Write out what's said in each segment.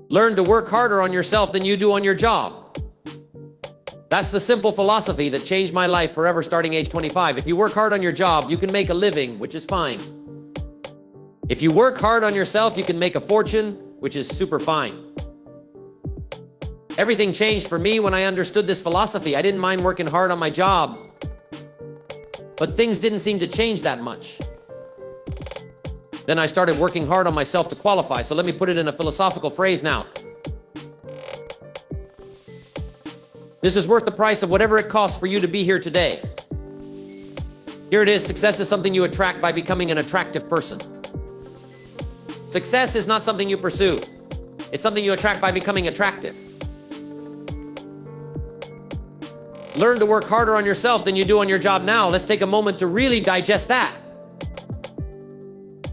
Learn to work harder on yourself than you do on your job. That's the simple philosophy that changed my life forever starting age 25. If you work hard on your job, you can make a living, which is fine. If you work hard on yourself, you can make a fortune, which is super fine. Everything changed for me when I understood this philosophy. I didn't mind working hard on my job, but things didn't seem to change that much. Then I started working hard on myself to qualify. So let me put it in a philosophical phrase now. This is worth the price of whatever it costs for you to be here today. Here it is. Success is something you attract by becoming an attractive person. Success is not something you pursue. It's something you attract by becoming attractive. Learn to work harder on yourself than you do on your job now. Let's take a moment to really digest that.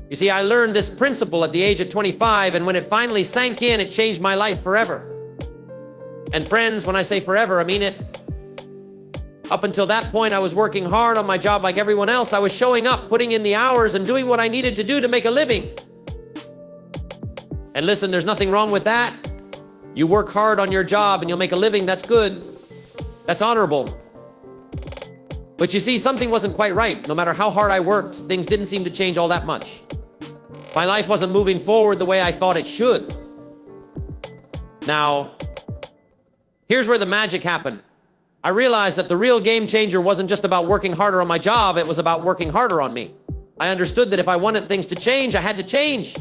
You see, I learned this principle at the age of 25, and when it finally sank in, it changed my life forever. And friends, when I say forever, I mean it. Up until that point, I was working hard on my job like everyone else. I was showing up, putting in the hours, and doing what I needed to do to make a living. And listen, there's nothing wrong with that. You work hard on your job and you'll make a living. That's good. That's honorable. But you see, something wasn't quite right. No matter how hard I worked, things didn't seem to change all that much. My life wasn't moving forward the way I thought it should. Now, here's where the magic happened. I realized that the real game changer wasn't just about working harder on my job, it was about working harder on me. I understood that if I wanted things to change, I had to change.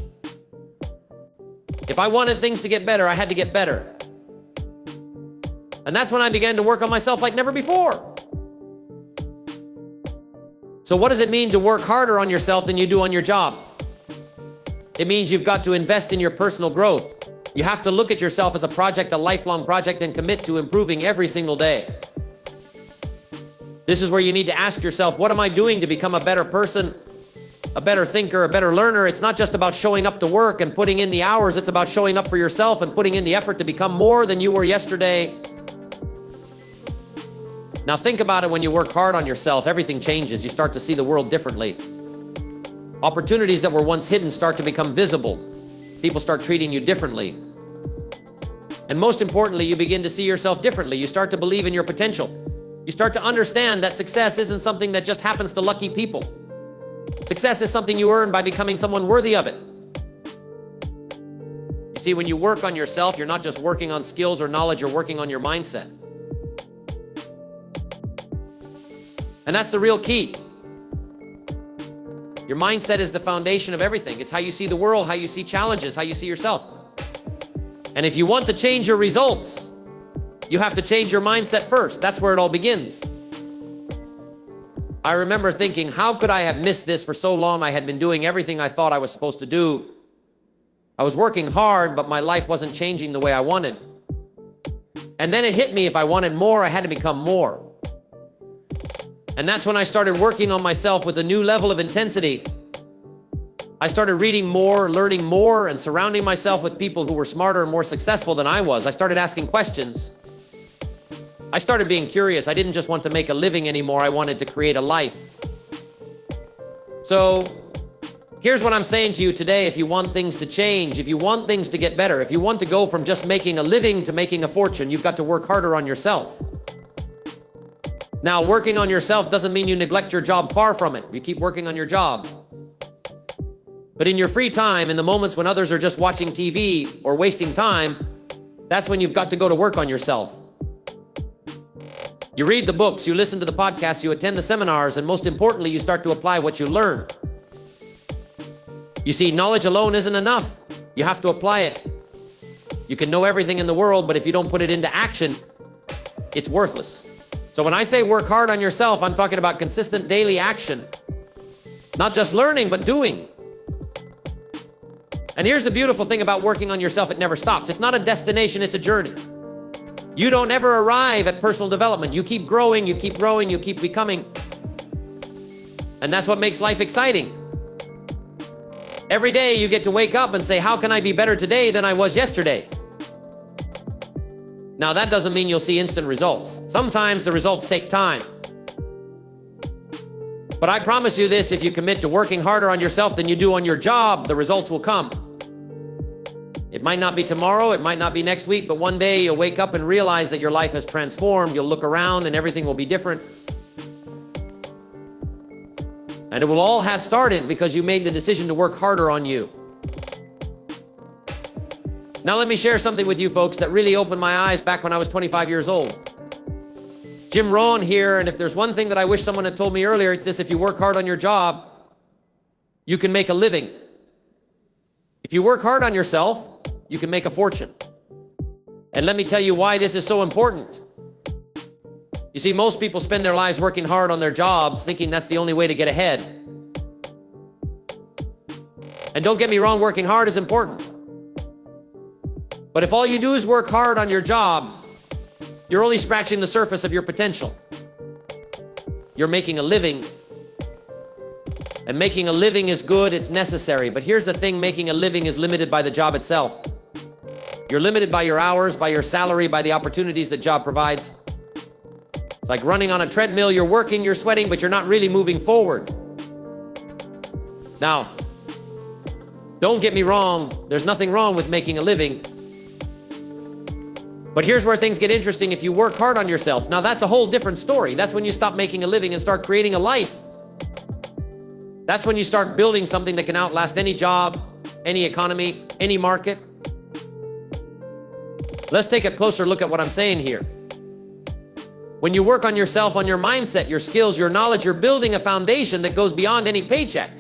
If I wanted things to get better, I had to get better. And that's when I began to work on myself like never before. So what does it mean to work harder on yourself than you do on your job? It means you've got to invest in your personal growth. You have to look at yourself as a project, a lifelong project, and commit to improving every single day. This is where you need to ask yourself, what am I doing to become a better person, a better thinker, a better learner? It's not just about showing up to work and putting in the hours. It's about showing up for yourself and putting in the effort to become more than you were yesterday. Now think about it. When you work hard on yourself, everything changes. You start to see the world differently. Opportunities that were once hidden start to become visible. People start treating you differently. And most importantly, you begin to see yourself differently. You start to believe in your potential. You start to understand that success isn't something that just happens to lucky people. Success is something you earn by becoming someone worthy of it. You see, when you work on yourself, you're not just working on skills or knowledge, you're working on your mindset. And that's the real key. Your mindset is the foundation of everything. It's how you see the world, how you see challenges, how you see yourself. And if you want to change your results, you have to change your mindset first. That's where it all begins. I remember thinking, how could I have missed this for so long? I had been doing everything I thought I was supposed to do. I was working hard, but my life wasn't changing the way I wanted. And then it hit me, if I wanted more, I had to become more. And that's when I started working on myself with a new level of intensity. I started reading more, learning more, and surrounding myself with people who were smarter and more successful than I was. I started asking questions. I started being curious. I didn't just want to make a living anymore. I wanted to create a life. So here's what I'm saying to you today. If you want things to change, if you want things to get better, if you want to go from just making a living to making a fortune, you've got to work harder on yourself. Now, working on yourself doesn't mean you neglect your job. Far from it. You keep working on your job. But in your free time, in the moments when others are just watching TV or wasting time, that's when you've got to go to work on yourself. You read the books, you listen to the podcasts, you attend the seminars, and most importantly, you start to apply what you learn. You see, knowledge alone isn't enough. You have to apply it. You can know everything in the world, but if you don't put it into action, it's worthless. So when I say work hard on yourself, I'm talking about consistent daily action. Not just learning, but doing. And here's the beautiful thing about working on yourself, it never stops. It's not a destination, it's a journey. You don't ever arrive at personal development. You keep growing, you keep growing, you keep becoming. And that's what makes life exciting. Every day you get to wake up and say, how can I be better today than I was yesterday? Now, that doesn't mean you'll see instant results. Sometimes the results take time. But I promise you this, if you commit to working harder on yourself than you do on your job, the results will come. It might not be tomorrow, it might not be next week, but one day you'll wake up and realize that your life has transformed. You'll look around and everything will be different. And it will all have started because you made the decision to work harder on you. Now let me share something with you folks that really opened my eyes back when I was 25 years old. Jim Rohn here, and if there's one thing that I wish someone had told me earlier, it's this: if you work hard on your job, you can make a living. If you work hard on yourself, you can make a fortune. And let me tell you why this is so important. You see, most people spend their lives working hard on their jobs, thinking that's the only way to get ahead. And don't get me wrong, working hard is important. But if all you do is work hard on your job, you're only scratching the surface of your potential. You're making a living. And making a living is good, it's necessary. But here's the thing: making a living is limited by the job itself. You're limited by your hours, by your salary, by the opportunities that job provides. It's like running on a treadmill. You're working, you're sweating, but you're not really moving forward. Now, don't get me wrong, there's nothing wrong with making a living. But here's where things get interesting. If you work hard on yourself, now that's a whole different story. That's when you stop making a living and start creating a life. That's when you start building something that can outlast any job, any economy, any market. Let's take a closer look at what I'm saying here. When you work on yourself, on your mindset, your skills, your knowledge, you're building a foundation that goes beyond any paycheck.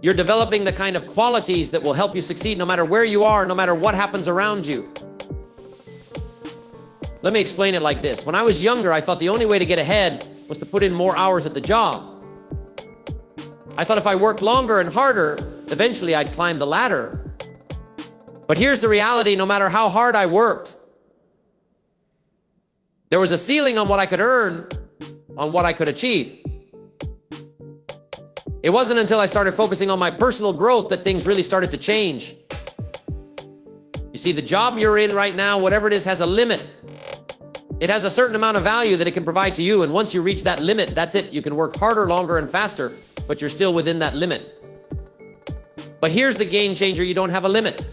You're developing the kind of qualities that will help you succeed no matter where you are, no matter what happens around you. Let me explain it like this. When I was younger, I thought the only way to get ahead was to put in more hours at the job. I thought if I worked longer and harder, eventually I'd climb the ladder. But here's the reality: no matter how hard I worked, there was a ceiling on what I could earn, on what I could achieve. It wasn't until I started focusing on my personal growth that things really started to change. You see, the job you're in right now, whatever it is, has a limit. It has a certain amount of value that it can provide to you, and once you reach that limit, that's it. You can work harder, longer, and faster, but you're still within that limit. But here's the game changer: you don't have a limit.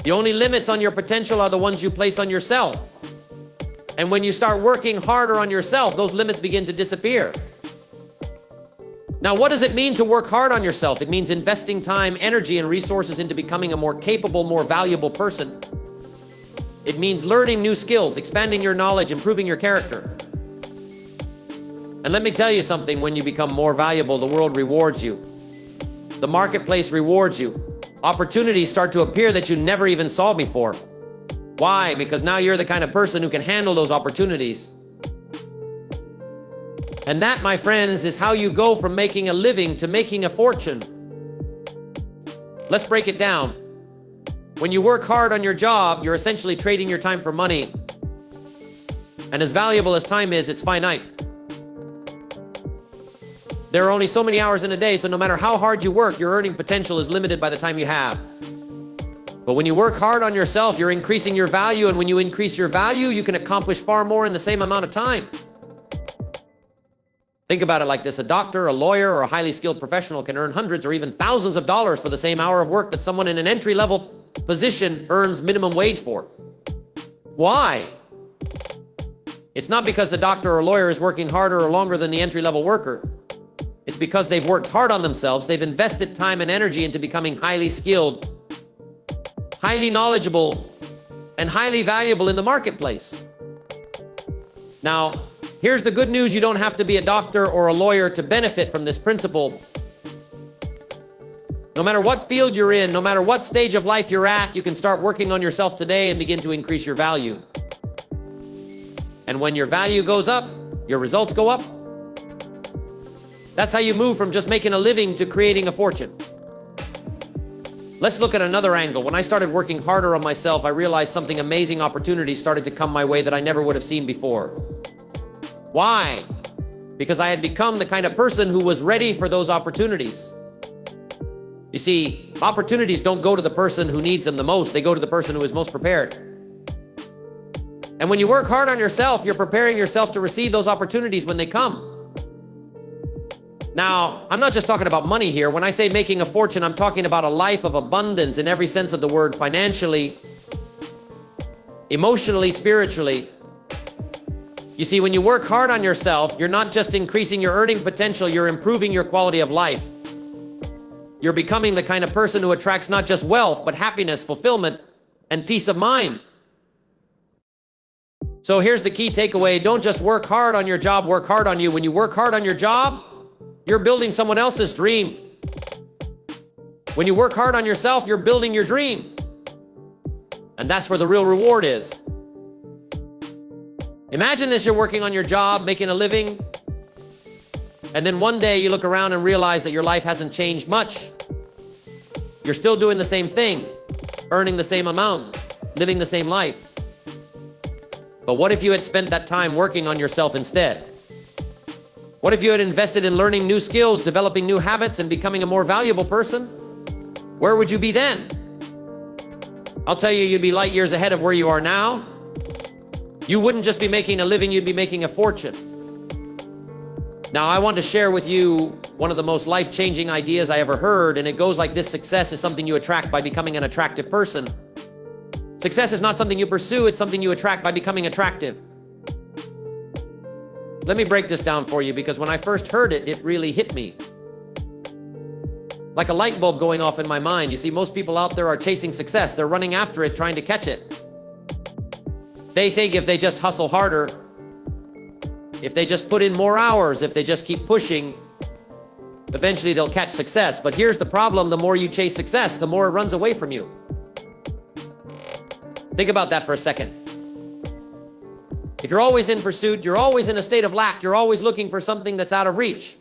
The only limits on your potential are the ones you place on yourself. And when you start working harder on yourself, those limits begin to disappear. Now, what does it mean to work hard on yourself? It means investing time, energy, and resources into becoming a more capable, more valuable person. It means learning new skills, expanding your knowledge, improving your character. And let me tell you something: when you become more valuable, the world rewards you. The marketplace rewards you. Opportunities start to appear that you never even saw before. Why? Because now you're the kind of person who can handle those opportunities. And that, my friends, is how you go from making a living to making a fortune. Let's break it down. When you work hard on your job, you're essentially trading your time for money. And as valuable as time is, it's finite. There are only so many hours in a day, so no matter how hard you work, your earning potential is limited by the time you have. But when you work hard on yourself, you're increasing your value, and when you increase your value, you can accomplish far more in the same amount of time. Think about it like this: a doctor, a lawyer, or a highly skilled professional can earn hundreds or even thousands of dollars for the same hour of work that someone in an entry-level position earns minimum wage for. Why? It's not because the doctor or lawyer is working harder or longer than the entry-level worker. It's because they've worked hard on themselves. They've invested time and energy into becoming highly skilled, highly knowledgeable, and highly valuable in the marketplace. Now, here's the good news: you don't have to be a doctor or a lawyer to benefit from this principle. No matter what field you're in, no matter what stage of life you're at, you can start working on yourself today and begin to increase your value. And when your value goes up, your results go up. That's how you move from just making a living to creating a fortune. Let's look at another angle. When I started working harder on myself, I realized something amazing: opportunities started to come my way that I never would have seen before. Why? Because I had become the kind of person who was ready for those opportunities. You see, opportunities don't go to the person who needs them the most. They go to the person who is most prepared. And when you work hard on yourself, you're preparing yourself to receive those opportunities when they come. Now, I'm not just talking about money here. When I say making a fortune, I'm talking about a life of abundance in every sense of the word, financially, emotionally, spiritually. You see, when you work hard on yourself, you're not just increasing your earning potential, you're improving your quality of life. You're becoming the kind of person who attracts not just wealth, but happiness, fulfillment, and peace of mind. So here's the key takeaway. Don't just work hard on your job, work hard on you. When you work hard on your job, you're building someone else's dream. When you work hard on yourself, you're building your dream. And that's where the real reward is. Imagine this, you're working on your job, making a living, and then one day you look around and realize that your life hasn't changed much. You're still doing the same thing, earning the same amount, living the same life. But what if you had spent that time working on yourself instead? What if you had invested in learning new skills, developing new habits, and becoming a more valuable person? Where would you be then? I'll tell you, you'd be light years ahead of where you are now. You wouldn't just be making a living, you'd be making a fortune. Now, I want to share with you one of the most life-changing ideas I ever heard, and it goes like this: success is something you attract by becoming an attractive person. Success is not something you pursue, it's something you attract by becoming attractive. Let me break this down for you, because when I first heard it, it really hit me. Like a light bulb going off in my mind. You see, most people out there are chasing success. They're running after it, trying to catch it. They think if they just hustle harder, if they just put in more hours, if they just keep pushing, eventually they'll catch success. But here's the problem: the more you chase success, the more it runs away from you. Think about that for a second. If you're always in pursuit, you're always in a state of lack, you're always looking for something that's out of reach.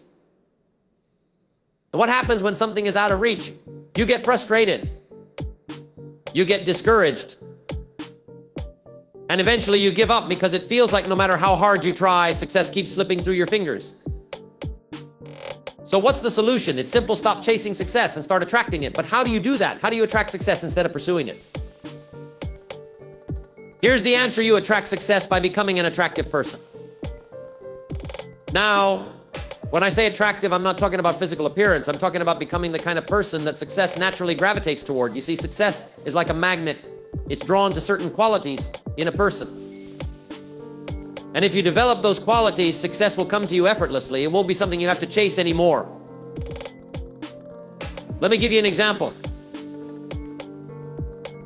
And what happens when something is out of reach? You get frustrated. You get discouraged. And eventually you give up, because it feels like no matter how hard you try, success keeps slipping through your fingers. So what's the solution? It's simple: stop chasing success and start attracting it. But how do you do that? How do you attract success instead of pursuing it? Here's the answer: you attract success by becoming an attractive person. Now, when I say attractive, I'm not talking about physical appearance. I'm talking about becoming the kind of person that success naturally gravitates toward. You see, success is like a magnet. It's drawn to certain qualities in a person. And if you develop those qualities, success will come to you effortlessly. It won't be something you have to chase anymore. Let me give you an example.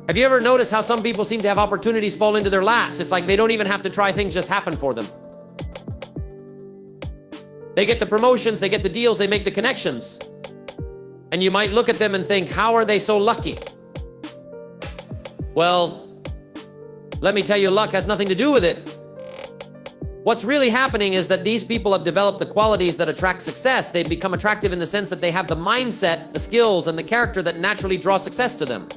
Have you ever noticed how some people seem to have opportunities fall into their laps? It's like they don't even have to try, things just happen for them. They get the promotions, they get the deals, they make the connections. And you might look at them and think, how are they so lucky? Well, let me tell you, luck has nothing to do with it. What's really happening is that these people have developed the qualities that attract success. They've become attractive in the sense that they have the mindset, the skills, and the character that naturally draw success to them.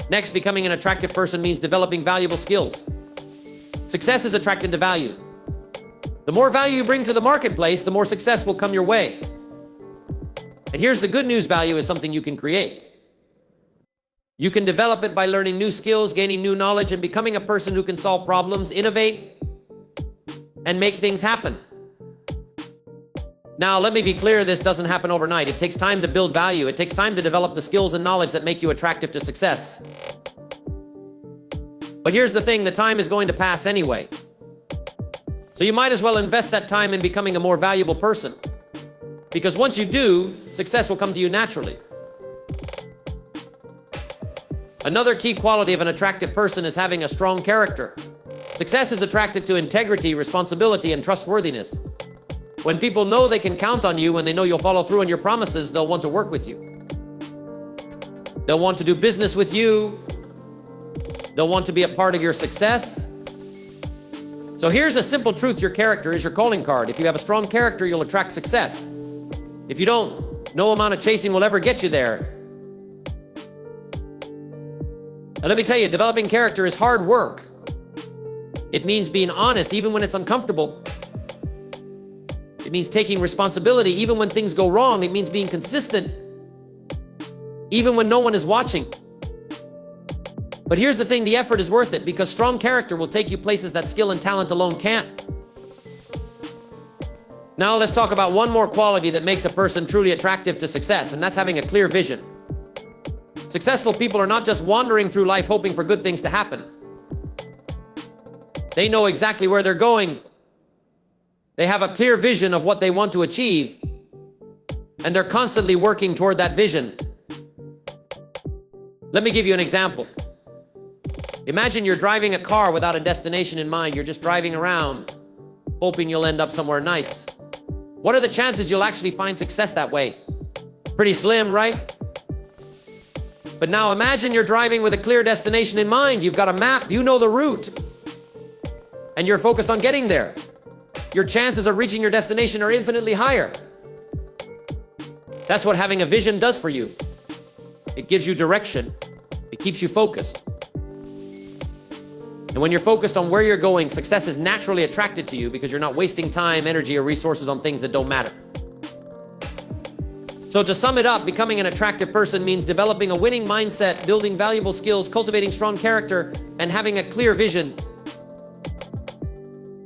Next, becoming an attractive person means developing valuable skills. Success is attracted to value. The more value you bring to the marketplace, the more success will come your way. And here's the good news: value is something you can create. You can develop it by learning new skills, gaining new knowledge, and becoming a person who can solve problems, innovate, and make things happen. Now, let me be clear, this doesn't happen overnight. It takes time to build value. It takes time to develop the skills and knowledge that make you attractive to success. But here's the thing: the time is going to pass anyway. So you might as well invest that time in becoming a more valuable person. Because once you do, success will come to you naturally. Another key quality of an attractive person is having a strong character. Success is attracted to integrity, responsibility, and trustworthiness. When people know they can count on you, when they know you'll follow through on your promises, they'll want to work with you. They'll want to do business with you. They'll want to be a part of your success. So here's a simple truth: your character is your calling card. If you have a strong character, you'll attract success. If you don't, no amount of chasing will ever get you there. And let me tell you, developing character is hard work. It means being honest even when it's uncomfortable. It means taking responsibility even when things go wrong. It means being consistent even when no one is watching. But here's the thing: the effort is worth it, because strong character will take you places that skill and talent alone can't. Now let's talk about one more quality that makes a person truly attractive to success, and that's having a clear vision. Successful people are not just wandering through life hoping for good things to happen. They know exactly where they're going. They have a clear vision of what they want to achieve, and they're constantly working toward that vision. Let me give you an example. Imagine you're driving a car without a destination in mind. You're just driving around, hoping you'll end up somewhere nice. What are the chances you'll actually find success that way? Pretty slim, right? But now imagine you're driving with a clear destination in mind. You've got a map, you know the route, and you're focused on getting there. Your chances of reaching your destination are infinitely higher. That's what having a vision does for you. It gives you direction. It keeps you focused. And when you're focused on where you're going, success is naturally attracted to you because you're not wasting time, energy, or resources on things that don't matter. So to sum it up, becoming an attractive person means developing a winning mindset, building valuable skills, cultivating strong character, and having a clear vision.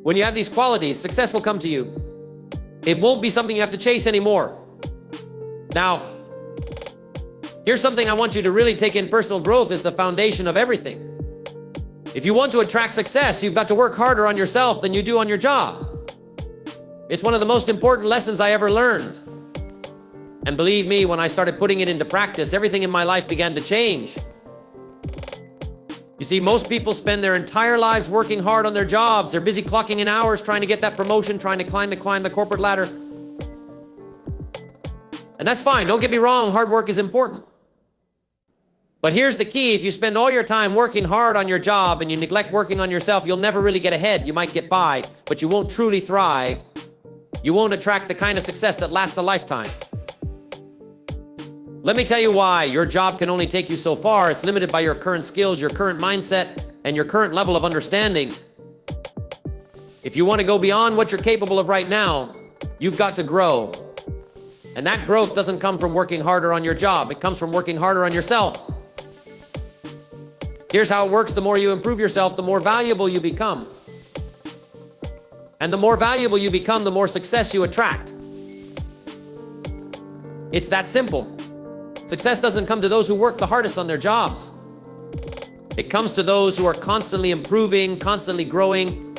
When you have these qualities, success will come to you. It won't be something you have to chase anymore. Now, here's something I want you to really take in. Personal growth is the foundation of everything. If you want to attract success, you've got to work harder on yourself than you do on your job. It's one of the most important lessons I ever learned. And believe me, when I started putting it into practice, everything in my life began to change. You see, most people spend their entire lives working hard on their jobs. They're busy clocking in hours, trying to get that promotion, trying to climb the corporate ladder. And that's fine, don't get me wrong, hard work is important. But here's the key: if you spend all your time working hard on your job and you neglect working on yourself, you'll never really get ahead. You might get by, but you won't truly thrive. You won't attract the kind of success that lasts a lifetime. Let me tell you why. Your job can only take you so far. It's limited by your current skills, your current mindset, and your current level of understanding. If you want to go beyond what you're capable of right now, you've got to grow. And that growth doesn't come from working harder on your job. It comes from working harder on yourself. Here's how it works. The more you improve yourself, the more valuable you become. And the more valuable you become, the more success you attract. It's that simple. Success doesn't come to those who work the hardest on their jobs. It comes to those who are constantly improving, constantly growing,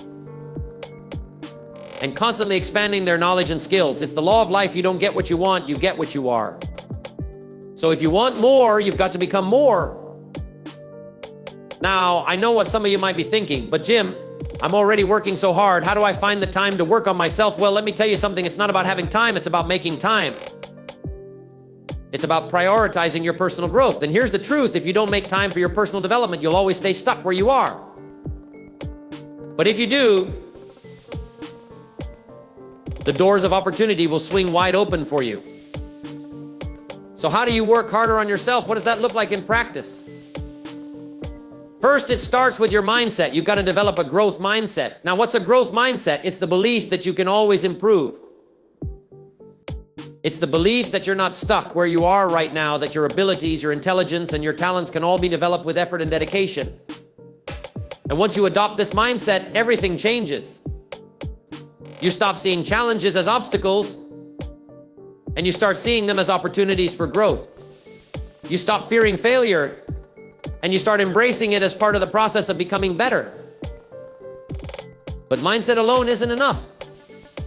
and constantly expanding their knowledge and skills. It's the law of life. You don't get what you want, you get what you are. So if you want more, you've got to become more. Now, I know what some of you might be thinking, but Jim, I'm already working so hard. How do I find the time to work on myself? Well, let me tell you something. It's not about having time. It's about making time. It's about prioritizing your personal growth. And here's the truth. If you don't make time for your personal development, you'll always stay stuck where you are. But if you do, the doors of opportunity will swing wide open for you. So how do you work harder on yourself? What does that look like in practice? First, it starts with your mindset. You've got to develop a growth mindset. Now, what's a growth mindset? It's the belief that you can always improve. It's the belief that you're not stuck where you are right now, that your abilities, your intelligence, and your talents can all be developed with effort and dedication. And once you adopt this mindset, everything changes. You stop seeing challenges as obstacles, and you start seeing them as opportunities for growth. You stop fearing failure, and you start embracing it as part of the process of becoming better. But mindset alone isn't enough.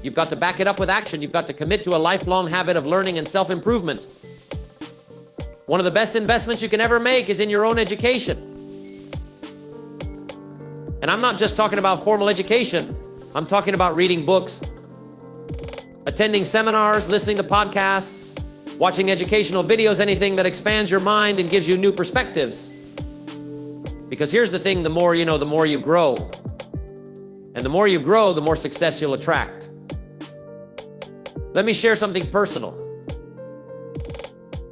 You've got to back it up with action. You've got to commit to a lifelong habit of learning and self-improvement. One of the best investments you can ever make is in your own education. And I'm not just talking about formal education. I'm talking about reading books, attending seminars, listening to podcasts, watching educational videos, anything that expands your mind and gives you new perspectives. Because here's the thing, the more you know, the more you grow. And the more you grow, the more success you'll attract. Let me share something personal.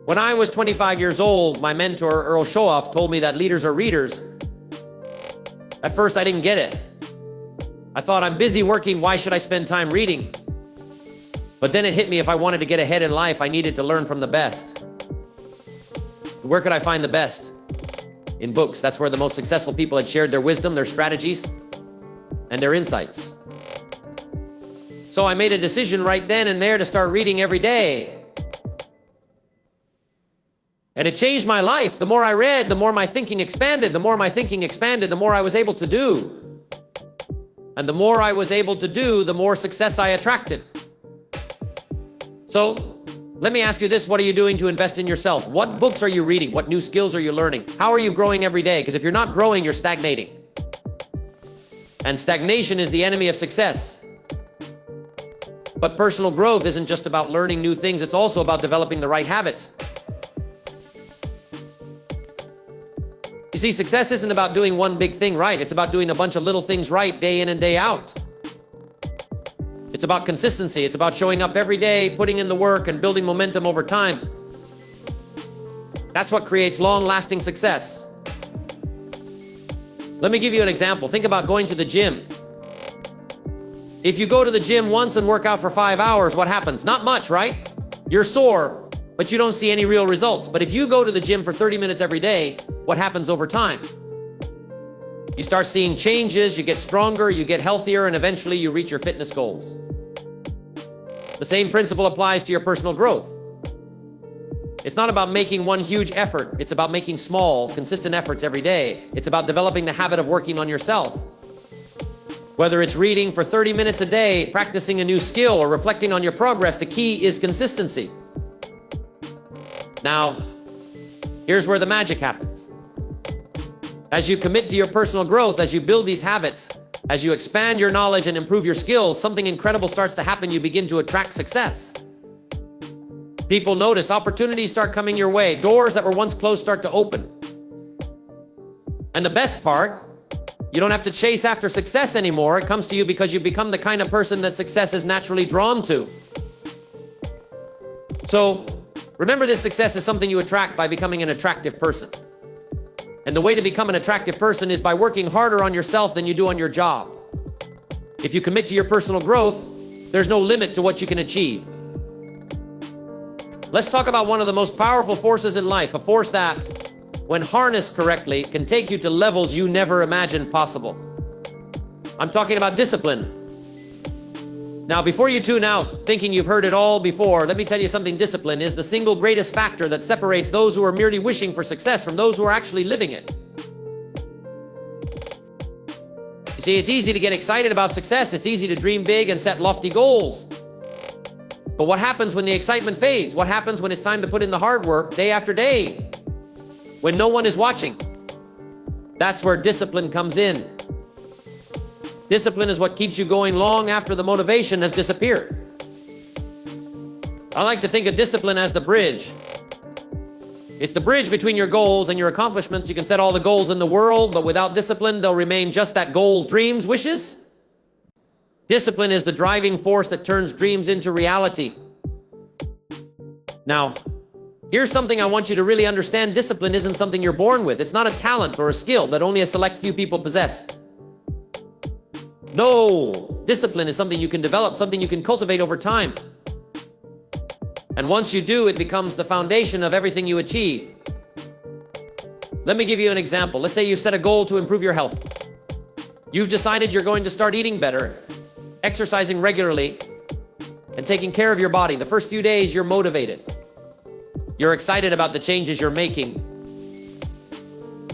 When I was 25 years old, my mentor, Earl Showoff, told me that leaders are readers. At first, I didn't get it. I thought, I'm busy working, why should I spend time reading? But then it hit me, if I wanted to get ahead in life, I needed to learn from the best. Where could I find the best? In books. That's where the most successful people had shared their wisdom, their strategies, and their insights. So I made a decision right then and there to start reading every day. And it changed my life. The more I read, the more my thinking expanded. The more my thinking expanded, the more I was able to do. And the more I was able to do, the more success I attracted. So, let me ask you this, what are you doing to invest in yourself? What books are you reading? What new skills are you learning? How are you growing every day? Because if you're not growing, you're stagnating. And stagnation is the enemy of success. But personal growth isn't just about learning new things, it's also about developing the right habits. You see, success isn't about doing one big thing right. It's about doing a bunch of little things right day in and day out. It's about consistency. It's about showing up every day, putting in the work, and building momentum over time. That's what creates long-lasting success. Let me give you an example. Think about going to the gym. If you go to the gym once and work out for 5 hours, what happens? Not much, right? You're sore, but you don't see any real results. But if you go to the gym for 30 minutes every day, what happens over time? You start seeing changes, you get stronger, you get healthier, and eventually you reach your fitness goals. The same principle applies to your personal growth. It's not about making one huge effort. It's about making small, consistent efforts every day. It's about developing the habit of working on yourself. Whether it's reading for 30 minutes a day, practicing a new skill, or reflecting on your progress, the key is consistency. Now, here's where the magic happens. As you commit to your personal growth, as you build these habits, as you expand your knowledge and improve your skills, something incredible starts to happen. You begin to attract success. People notice, opportunities start coming your way. Doors that were once closed start to open. And the best part, you don't have to chase after success anymore. It comes to you because you become the kind of person that success is naturally drawn to. So, remember, this success is something you attract by becoming an attractive person. And the way to become an attractive person is by working harder on yourself than you do on your job. If you commit to your personal growth, there's no limit to what you can achieve. Let's talk about one of the most powerful forces in life, a force that, when harnessed correctly, can take you to levels you never imagined possible. I'm talking about discipline. Now, before you tune out, thinking you've heard it all before, let me tell you something. Discipline is the single greatest factor that separates those who are merely wishing for success from those who are actually living it. You see, it's easy to get excited about success. It's easy to dream big and set lofty goals. But what happens when the excitement fades? What happens when it's time to put in the hard work day after day? When no one is watching? That's where discipline comes in. Discipline is what keeps you going long after the motivation has disappeared. I like to think of discipline as the bridge. It's the bridge between your goals and your accomplishments. You can set all the goals in the world, but without discipline, they'll remain just that: goals, dreams, wishes. Discipline is the driving force that turns dreams into reality. Now, here's something I want you to really understand. Discipline isn't something you're born with. It's not a talent or a skill that only a select few people possess. No, discipline is something you can develop, something you can cultivate over time. And once you do, it becomes the foundation of everything you achieve. Let me give you an example. Let's say you've set a goal to improve your health. You've decided you're going to start eating better, exercising regularly, and taking care of your body. The first few days, you're motivated. You're excited about the changes you're making.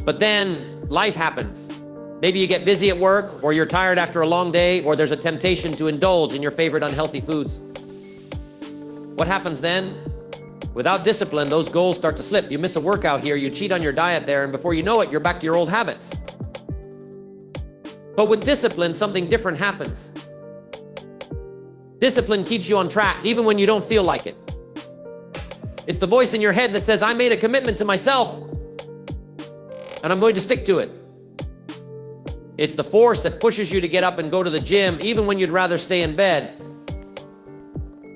But then life happens. Maybe you get busy at work, or you're tired after a long day, or there's a temptation to indulge in your favorite unhealthy foods. What happens then? Without discipline, those goals start to slip. You miss a workout here, you cheat on your diet there, and before you know it, you're back to your old habits. But with discipline, something different happens. Discipline keeps you on track, even when you don't feel like it. It's the voice in your head that says, I made a commitment to myself, and I'm going to stick to it. It's the force that pushes you to get up and go to the gym, even when you'd rather stay in bed.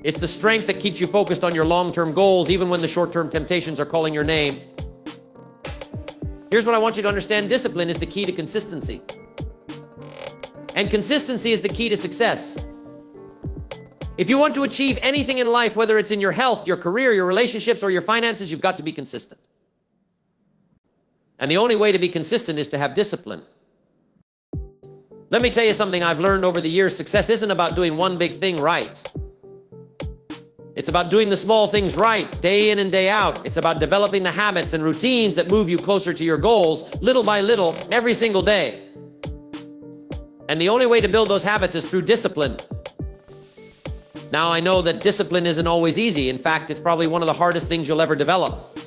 It's the strength that keeps you focused on your long-term goals, even when the short-term temptations are calling your name. Here's what I want you to understand. Discipline is the key to consistency. And consistency is the key to success. If you want to achieve anything in life, whether it's in your health, your career, your relationships, or your finances, you've got to be consistent. And the only way to be consistent is to have discipline. Let me tell you something I've learned over the years. Success isn't about doing one big thing right. It's about doing the small things right, day in and day out. It's about developing the habits and routines that move you closer to your goals, little by little, every single day. And the only way to build those habits is through discipline. Now, I know that discipline isn't always easy. In fact, it's probably one of the hardest things you'll ever develop.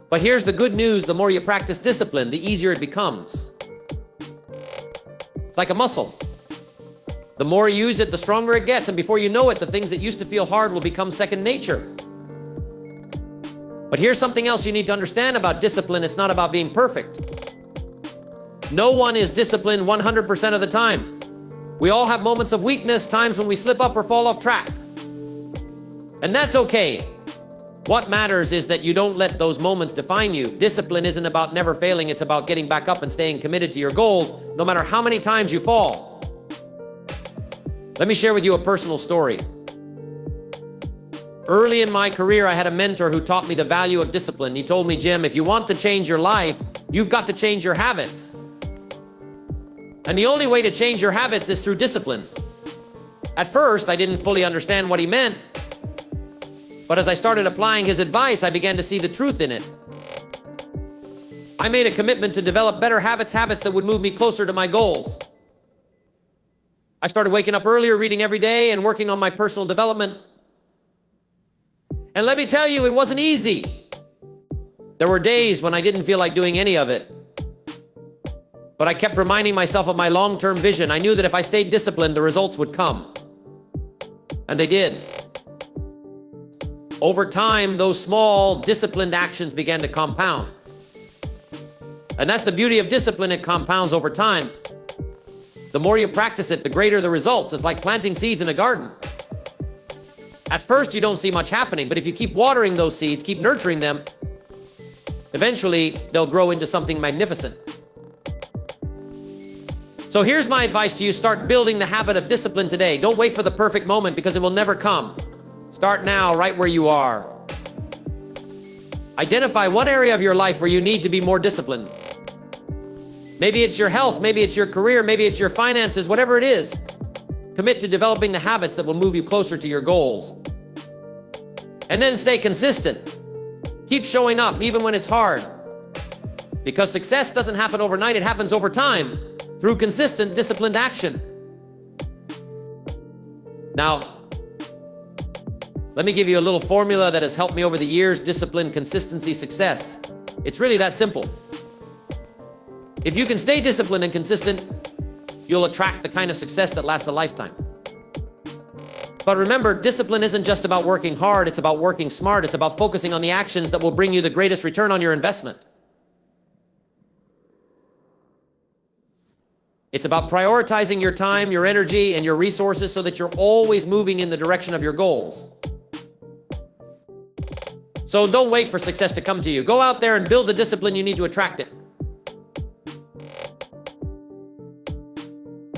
But here's the good news: the more you practice discipline, the easier it becomes. It's like a muscle. The more you use it, the stronger it gets, and before you know it, the things that used to feel hard will become second nature. But here's something else you need to understand about discipline: it's not about being perfect. No one is disciplined 100% of the time. We all have moments of weakness, times when we slip up or fall off track. And that's okay. What matters is that you don't let those moments define you. Discipline isn't about never failing, it's about getting back up and staying committed to your goals, no matter how many times you fall. Let me share with you a personal story. Early in my career, I had a mentor who taught me the value of discipline. He told me, Jim, if you want to change your life, you've got to change your habits. And the only way to change your habits is through discipline. At first, I didn't fully understand what he meant. But as I started applying his advice, I began to see the truth in it. I made a commitment to develop better habits that would move me closer to my goals. I started waking up earlier, reading every day, and working on my personal development. And let me tell you, it wasn't easy. There were days when I didn't feel like doing any of it. But I kept reminding myself of my long-term vision. I knew that if I stayed disciplined, the results would come. And they did. Over time, those small, disciplined actions began to compound. And that's the beauty of discipline: it compounds over time. The more you practice it, the greater the results. It's like planting seeds in a garden. At first, you don't see much happening, but if you keep watering those seeds, keep nurturing them, eventually, they'll grow into something magnificent. So here's my advice to you: start building the habit of discipline today. Don't wait for the perfect moment, because it will never come. Start now, right where you are. Identify one area of your life where you need to be more disciplined. Maybe it's your health, maybe it's your career, maybe it's your finances, whatever it is. Commit to developing the habits that will move you closer to your goals. And then stay consistent. Keep showing up even when it's hard. Because success doesn't happen overnight, it happens over time, through consistent, disciplined action. Now, let me give you a little formula that has helped me over the years: discipline, consistency, success. It's really that simple. If you can stay disciplined and consistent, you'll attract the kind of success that lasts a lifetime. But remember, discipline isn't just about working hard, it's about working smart. It's about focusing on the actions that will bring you the greatest return on your investment. It's about prioritizing your time, your energy, and your resources so that you're always moving in the direction of your goals. So don't wait for success to come to you. Go out there and build the discipline you need to attract it.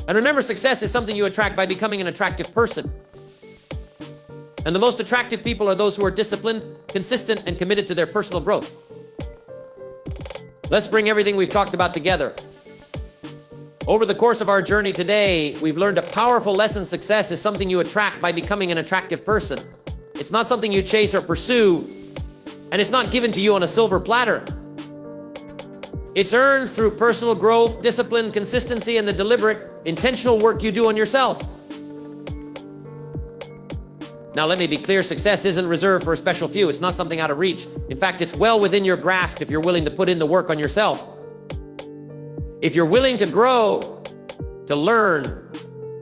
And remember, success is something you attract by becoming an attractive person. And the most attractive people are those who are disciplined, consistent, and committed to their personal growth. Let's bring everything we've talked about together. Over the course of our journey today, we've learned a powerful lesson: success is something you attract by becoming an attractive person. It's not something you chase or pursue, and it's not given to you on a silver platter. It's earned through personal growth, discipline, consistency, and the deliberate, intentional work you do on yourself. Now, let me be clear: success isn't reserved for a special few. It's not something out of reach. In fact, it's well within your grasp if you're willing to put in the work on yourself. If you're willing to grow, to learn,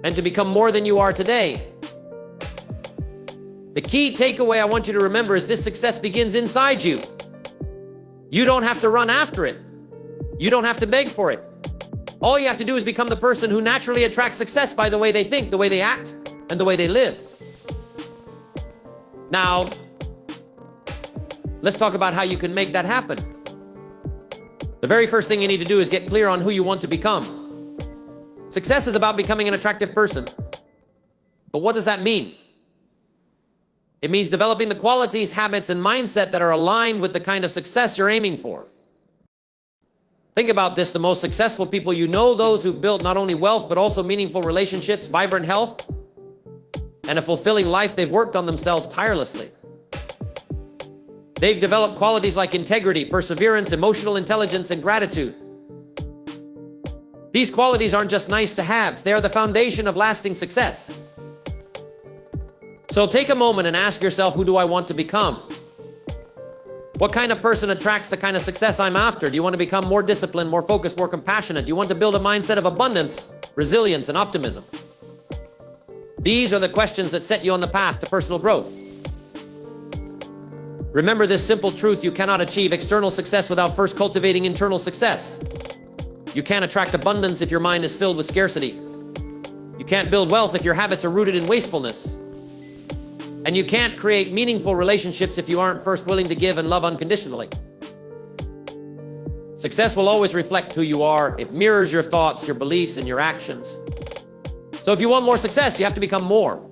and to become more than you are today. The key takeaway I want you to remember is this: success begins inside you. You don't have to run after it. You don't have to beg for it. All you have to do is become the person who naturally attracts success by the way they think, the way they act, and the way they live. Now, let's talk about how you can make that happen. The very first thing you need to do is get clear on who you want to become. Success is about becoming an attractive person. But what does that mean? It means developing the qualities, habits, and mindset that are aligned with the kind of success you're aiming for. Think about this. The most successful people you know, those who've built not only wealth, but also meaningful relationships, vibrant health, and a fulfilling life, they've worked on themselves tirelessly. They've developed qualities like integrity, perseverance, emotional intelligence, and gratitude. These qualities aren't just nice to have. They are the foundation of lasting success. So take a moment and ask yourself, who do I want to become? What kind of person attracts the kind of success I'm after? Do you want to become more disciplined, more focused, more compassionate? Do you want to build a mindset of abundance, resilience, and optimism? These are the questions that set you on the path to personal growth. Remember this simple truth: you cannot achieve external success without first cultivating internal success. You can't attract abundance if your mind is filled with scarcity. You can't build wealth if your habits are rooted in wastefulness. And you can't create meaningful relationships if you aren't first willing to give and love unconditionally. Success will always reflect who you are. It mirrors your thoughts, your beliefs, and your actions. So if you want more success, you have to become more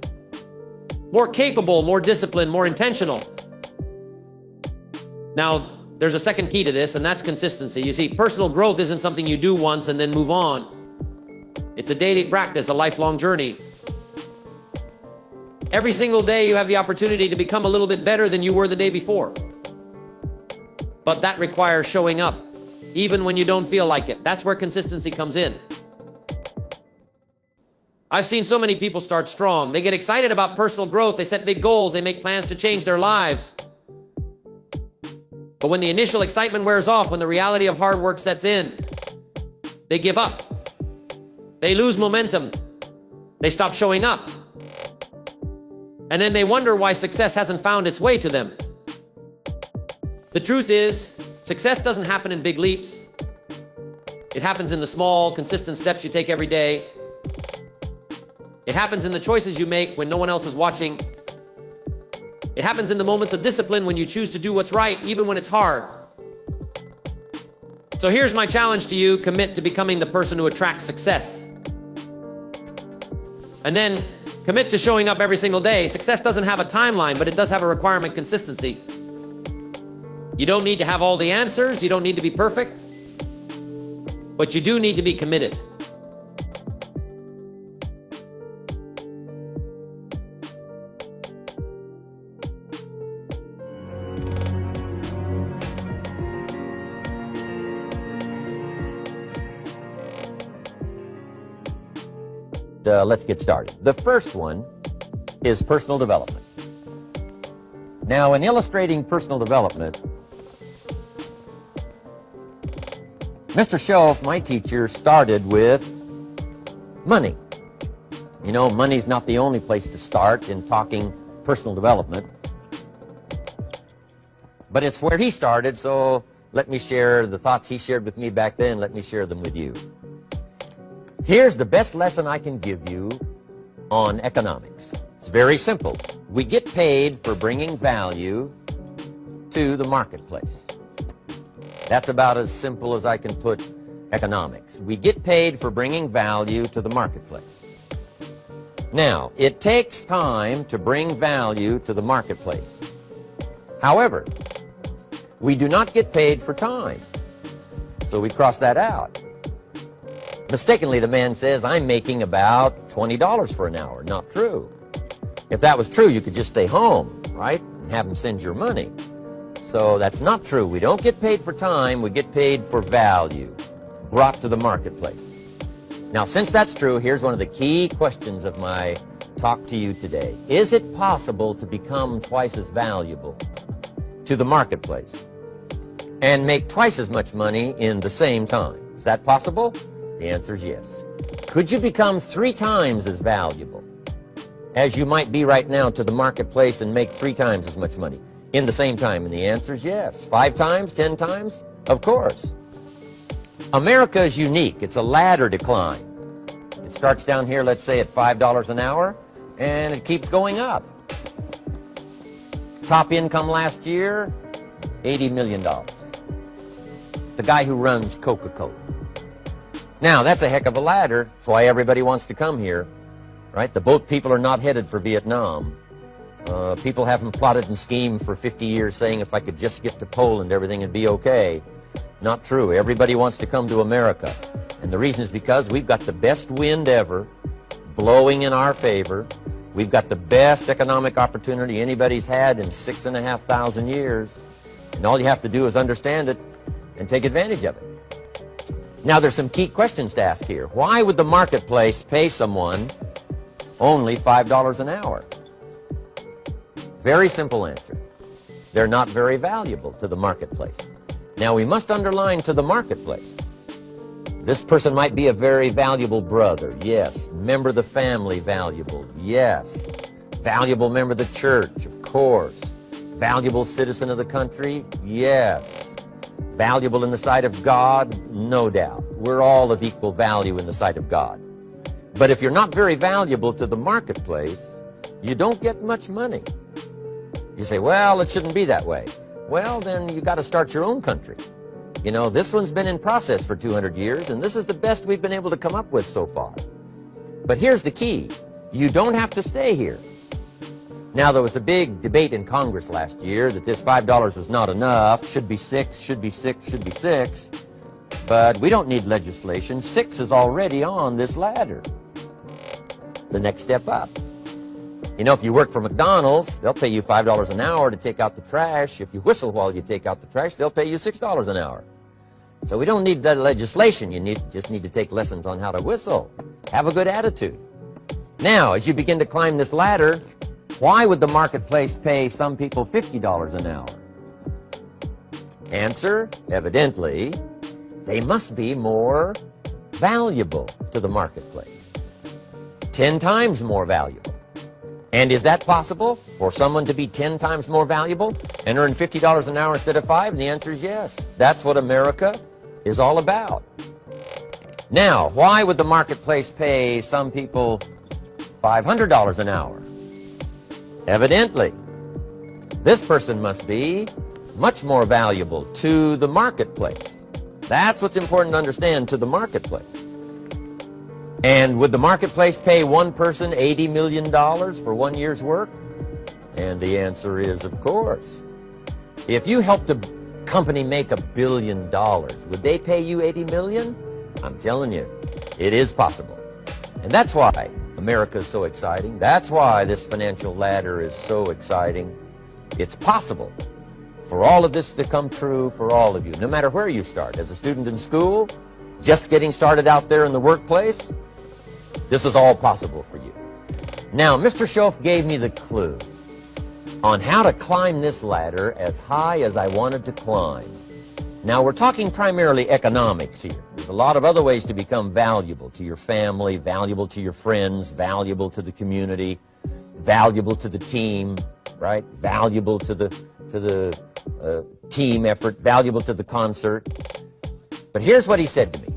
capable, more disciplined, more intentional. Now, there's a second key to this, and that's consistency. You see, personal growth isn't something you do once and then move on. It's a daily practice, a lifelong journey. Every single day you have the opportunity to become a little bit better than you were the day before. But that requires showing up, even when you don't feel like it. That's where consistency comes in. I've seen so many people start strong. They get excited about personal growth. They set big goals. They make plans to change their lives. But when the initial excitement wears off, when the reality of hard work sets in, they give up. They lose momentum. They stop showing up. And then they wonder why success hasn't found its way to them. The truth is, success doesn't happen in big leaps. It happens in the small, consistent steps you take every day. It happens in the choices you make when no one else is watching. It happens in the moments of discipline when you choose to do what's right, even when it's hard. So here's my challenge to you: commit to becoming the person who attracts success. And then commit to showing up every single day. Success doesn't have a timeline, but it does have a requirement: consistency. You don't need to have all the answers. You don't need to be perfect. But you do need to be committed. Let's get started. The first one is personal development. Now, in illustrating personal development, Mr. Schoaf, my teacher, started with money. You know, money's not the only place to start in talking personal development, but it's where he started, so let me share the thoughts he shared with me back then. Let me share them with you. Here's the best lesson I can give you on economics. It's very simple. We get paid for bringing value to the marketplace. That's about as simple as I can put economics. We get paid for bringing value to the marketplace. Now, it takes time to bring value to the marketplace. However, we do not get paid for time. So we cross that out. Mistakenly, the man says, I'm making about $20 for an hour. Not true. If that was true, you could just stay home, right? And have him send your money. So that's not true. We don't get paid for time. We get paid for value brought to the marketplace. Now, since that's true, here's one of the key questions of my talk to you today. Is it possible to become twice as valuable to the marketplace and make twice as much money in the same time? Is that possible? The answer is yes. Could you become 3 times as valuable as you might be right now to the marketplace and make 3 times as much money in the same time? And the answer is yes. 5 times, 10 times? Of course. America is unique. It's a ladder decline. It starts down here, let's say, at $5 an hour, and it keeps going up. Top income last year, $80 million. The guy who runs Coca-Cola. Now, that's a heck of a ladder. That's why everybody wants to come here, right? The boat people are not headed for Vietnam. People haven't plotted and schemed for 50 years saying if I could just get to Poland, everything would be okay. Not true. Everybody wants to come to America. And the reason is because we've got the best wind ever blowing in our favor. We've got the best economic opportunity anybody's had in 6,500 years. And all you have to do is understand it and take advantage of it. Now, there's some key questions to ask here. Why would the marketplace pay someone only $5 an hour? Very simple answer. They're not very valuable to the marketplace. Now, we must underline to the marketplace. This person might be a very valuable brother, yes. Member of the family, valuable, yes. Valuable member of the church, of course. Valuable citizen of the country, yes. Valuable in the sight of God, no doubt. We're all of equal value in the sight of God. But if you're not very valuable to the marketplace, you don't get much money. You say, well, it shouldn't be that way. Well, then you got to start your own country. You know, this one's been in process for 200 years, and this is the best we've been able to come up with so far. But here's the key. You don't have to stay here. Now, there was a big debate in Congress last year that this $5 was not enough, should be 6, should be 6, should be 6. But we don't need legislation. 6 is already on this ladder. The next step up. You know, if you work for McDonald's, they'll pay you $5 an hour to take out the trash. If you whistle while you take out the trash, they'll pay you $6 an hour. So we don't need that legislation. You just need to take lessons on how to whistle. Have a good attitude. Now, as you begin to climb this ladder, why would the marketplace pay some people $50 an hour? Answer, evidently, they must be more valuable to the marketplace. 10 times more valuable. And is that possible for someone to be 10 times more valuable and earn $50 an hour instead of 5? And the answer is yes. That's what America is all about. Now, why would the marketplace pay some people $500 an hour? Evidently, this person must be much more valuable to the marketplace. That's what's important to understand, to the marketplace. And would the marketplace pay one person $80 million for 1 year's work? And the answer is, of course. If you helped a company make $1 billion, would they pay you $80 million? I'm telling you, it is possible. And that's why America is so exciting. That's why this financial ladder is so exciting. It's possible for all of this to come true for all of you, no matter where you start. As a student in school, just getting started out there in the workplace, this is all possible for you. Now, Mr. Schoaf gave me the clue on how to climb this ladder as high as I wanted to climb. Now, we're talking primarily economics here. There's a lot of other ways to become valuable to your family, valuable to your friends, valuable to the community, valuable to the team, right? Valuable to the team effort, valuable to the concert. But here's what he said to me.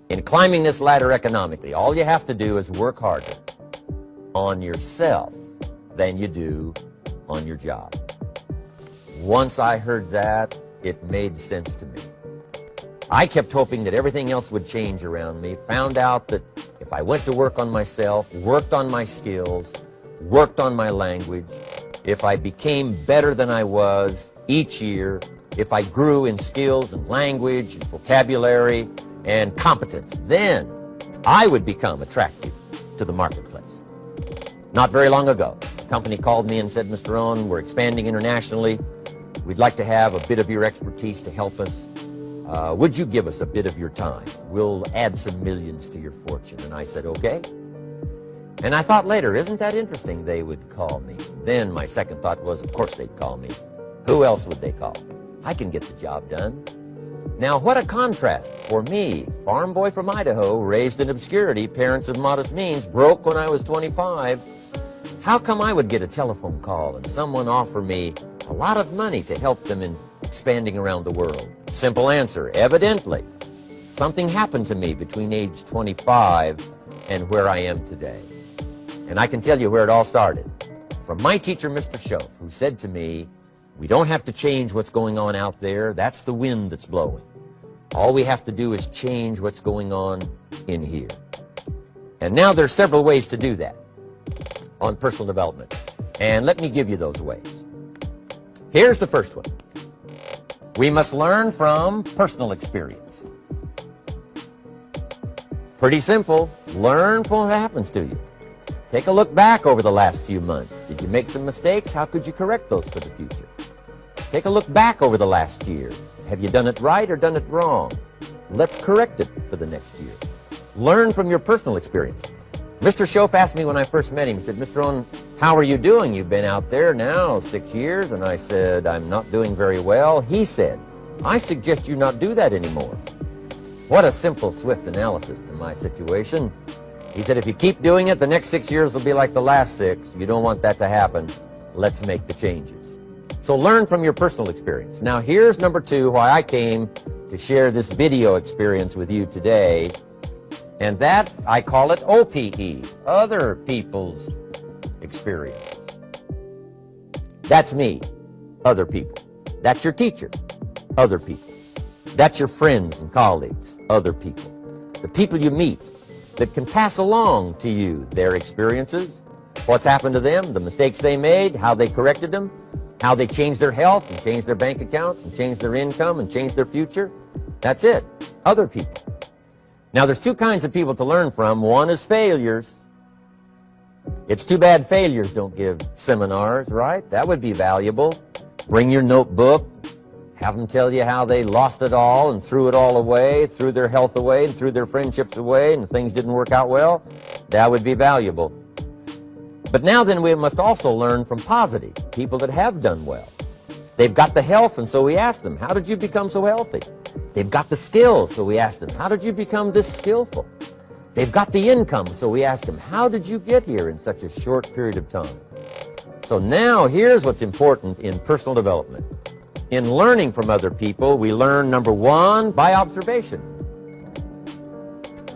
In climbing this ladder economically, all you have to do is work harder on yourself than you do on your job. Once I heard that, it made sense to me. I kept hoping that everything else would change around me, found out that if I went to work on myself, worked on my skills, worked on my language, if I became better than I was each year, if I grew in skills and language and vocabulary and competence, then I would become attractive to the marketplace. Not very long ago, a company called me and said, Mr. Rohn, we're expanding internationally. We'd like to have a bit of your expertise to help us. Would you give us a bit of your time? We'll add some millions to your fortune. And I said, okay. And I thought later, isn't that interesting they would call me? Then my second thought was, of course they'd call me. Who else would they call? I can get the job done. Now, what a contrast for me, farm boy from Idaho, raised in obscurity, parents of modest means, broke when I was 25. How come I would get a telephone call and someone offer me a lot of money to help them in expanding around the world? Simple answer, evidently. Something happened to me between age 25 and where I am today. And I can tell you where it all started. From my teacher, Mr. Schoaf, who said to me, we don't have to change what's going on out there. That's the wind that's blowing. All we have to do is change what's going on in here. And now there's several ways to do that on personal development. And let me give you those ways. Here's the first one. We must learn from personal experience. Pretty simple. Learn from what happens to you. Take a look back over the last few months. Did you make some mistakes? How could you correct those for the future? Take a look back over the last year. Have you done it right or done it wrong? Let's correct it for the next year. Learn from your personal experience. Mr. Schoaf asked me when I first met him, he said, Mr. Rohn, how are you doing? You've been out there now 6 years. And I said, I'm not doing very well. He said, I suggest you not do that anymore. What a simple, swift analysis to my situation. He said, if you keep doing it, the next 6 years will be like the last 6. You don't want that to happen. Let's make the changes. So learn from your personal experience. Now here's number 2, why I came to share this video experience with you today. And that, I call it OPE, other people's experiences. That's me, other people. That's your teacher, other people. That's your friends and colleagues, other people. The people you meet that can pass along to you their experiences, what's happened to them, the mistakes they made, how they corrected them, how they changed their health and changed their bank account and changed their income and changed their future. That's it, other people. Now, there's 2 kinds of people to learn from. One is failures. It's too bad failures don't give seminars, right? That would be valuable. Bring your notebook. Have them tell you how they lost it all and threw it all away, threw their health away and threw their friendships away and things didn't work out well. That would be valuable. But now then, we must also learn from positive, people that have done well. They've got the health, and so we ask them, how did you become so healthy? They've got the skills, so we ask them, how did you become this skillful? They've got the income, so we ask them, how did you get here in such a short period of time? So now, here's what's important in personal development. In learning from other people, we learn, number 1, by observation.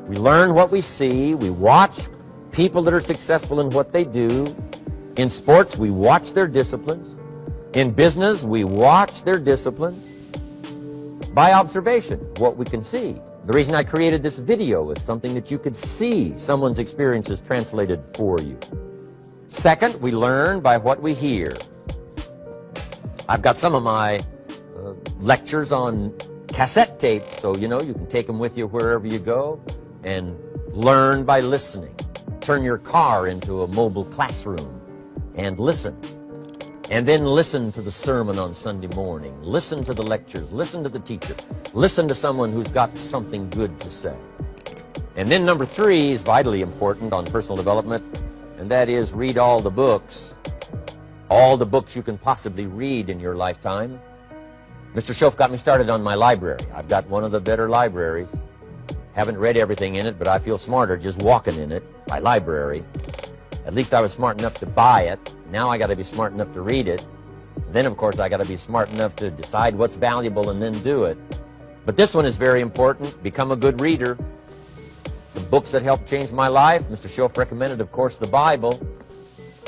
We learn what we see. We watch people that are successful in what they do. In sports, we watch their disciplines. In business, we watch their disciplines. By observation, what we can see. The reason I created this video is something that you could see someone's experiences translated for you. Second, we learn by what we hear. I've got some of my lectures on cassette tapes, so you can take them with you wherever you go and learn by listening. Turn your car into a mobile classroom and listen. And then listen to the sermon on Sunday morning. Listen to the lectures. Listen to the teacher. Listen to someone who's got something good to say. And then number 3 is vitally important on personal development, and that is read all the books. All the books you can possibly read in your lifetime. Mr. Schoaf got me started on my library. I've got one of the better libraries. Haven't read everything in it, but I feel smarter just walking in it. My library. At least I was smart enough to buy it. Now I got to be smart enough to read it. Then, of course, I got to be smart enough to decide what's valuable and then do it. But this one is very important. Become a good reader. Some books that helped change my life. Mr. Schoaf recommended, of course, the Bible.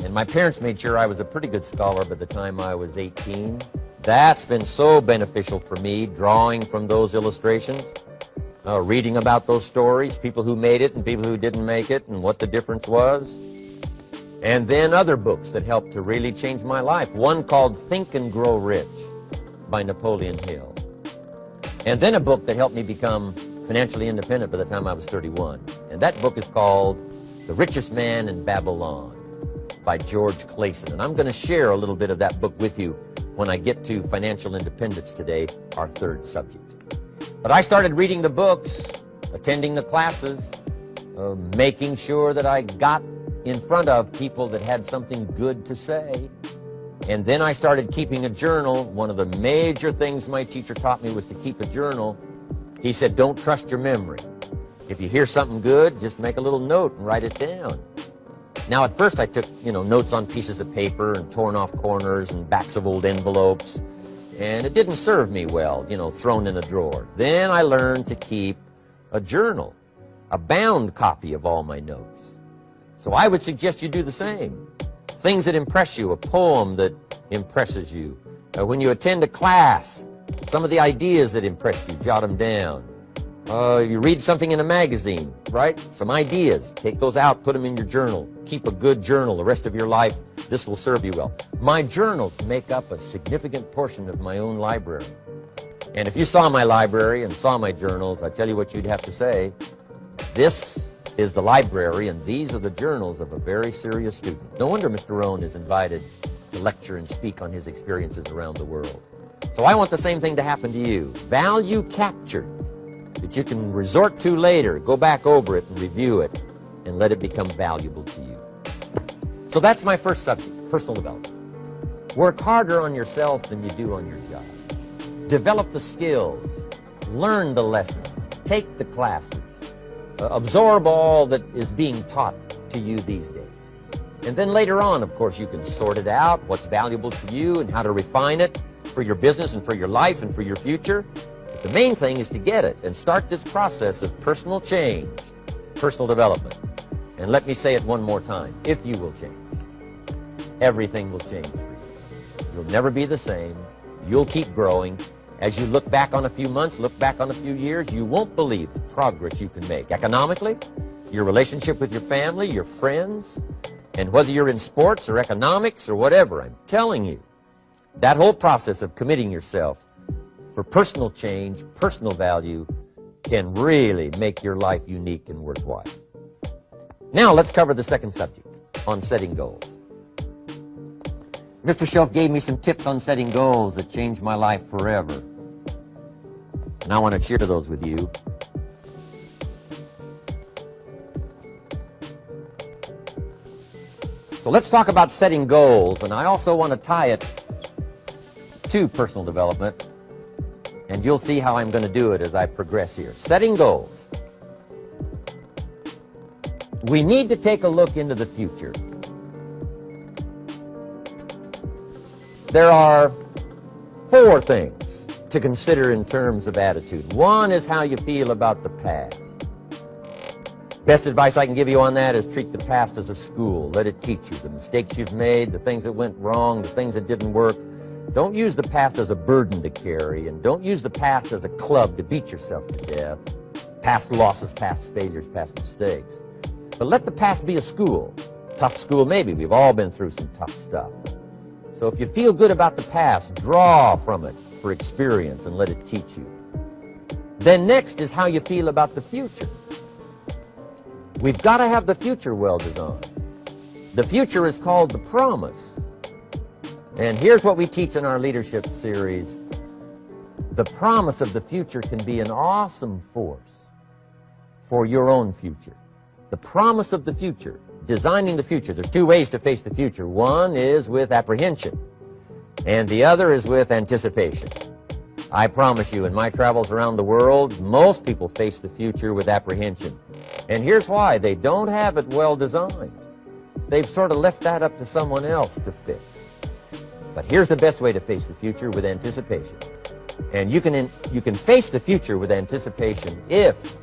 And my parents made sure I was a pretty good scholar by the time I was 18. That's been so beneficial for me, drawing from those illustrations, reading about those stories, people who made it and people who didn't make it, and what the difference was. And then other books that helped to really change my life. One called Think and Grow Rich by Napoleon Hill. And then a book that helped me become financially independent by the time I was 31. And that book is called The Richest Man in Babylon by George Clayson. And I'm going to share a little bit of that book with you when I get to financial independence today, our 3rd subject. But I started reading the books, attending the classes, making sure that I got in front of people that had something good to say. And then I started keeping a journal. One of the major things my teacher taught me was to keep a journal. He said, don't trust your memory. If you hear something good, just make a little note and write it down. Now, at first I took, notes on pieces of paper and torn off corners and backs of old envelopes. And it didn't serve me well, thrown in a drawer. Then I learned to keep a journal, a bound copy of all my notes. So I would suggest you do the same. Things that impress you, a poem that impresses you. When you attend a class, some of the ideas that impressed you, jot them down. You read something in a magazine, right? Some ideas. Take those out, put them in your journal. Keep a good journal the rest of your life. This will serve you well. My journals make up a significant portion of my own library. And if you saw my library and saw my journals, I tell you what you'd have to say. This is the library, and these are the journals of a very serious student. No wonder Mr. Rohn is invited to lecture and speak on his experiences around the world. So I want the same thing to happen to you. Value captured that you can resort to later, go back over it and review it, and let it become valuable to you. So that's my first subject, personal development. Work harder on yourself than you do on your job. Develop the skills, learn the lessons, take the classes, absorb all that is being taught to you these days. And then later on, of course, you can sort it out, what's valuable to you and how to refine it for your business and for your life and for your future. But the main thing is to get it and start this process of personal change, personal development. And let me say it one more time. If you will change, everything will change for you. You'll never be the same. You'll keep growing. As you look back on a few months, look back on a few years, you won't believe the progress you can make. Economically, your relationship with your family, your friends, and whether you're in sports or economics or whatever, I'm telling you, that whole process of committing yourself for personal change, personal value, can really make your life unique and worthwhile. Now let's cover the second subject, on setting goals. Mr. Shelf gave me some tips on setting goals that changed my life forever. And I want to share those with you. So let's talk about setting goals, and I also want to tie it to personal development, and you'll see how I'm going to do it as I progress here. Setting goals. We need to take a look into the future. There are 4 things to consider in terms of attitude. One is how you feel about the past. Best advice I can give you on that is treat the past as a school. Let it teach you the mistakes you've made, the things that went wrong, the things that didn't work. Don't use the past as a burden to carry, and don't use the past as a club to beat yourself to death. Past losses, past failures, past mistakes. But let the past be a school. Tough school maybe. We've all been through some tough stuff. So if you feel good about the past, draw from it for experience and let it teach you. Then next is how you feel about the future. We've got to have the future well designed. The future is called the promise. And here's what we teach in our leadership series. The promise of the future can be an awesome force for your own future. The promise of the future, designing the future. There's 2 ways to face the future. One is with apprehension, and the other is with anticipation. I promise you, in my travels around the world, most people face the future with apprehension. And here's why. They don't have it well designed. They've sort of left that up to someone else to fix. But here's the best way to face the future, with anticipation. And you can face the future with anticipation if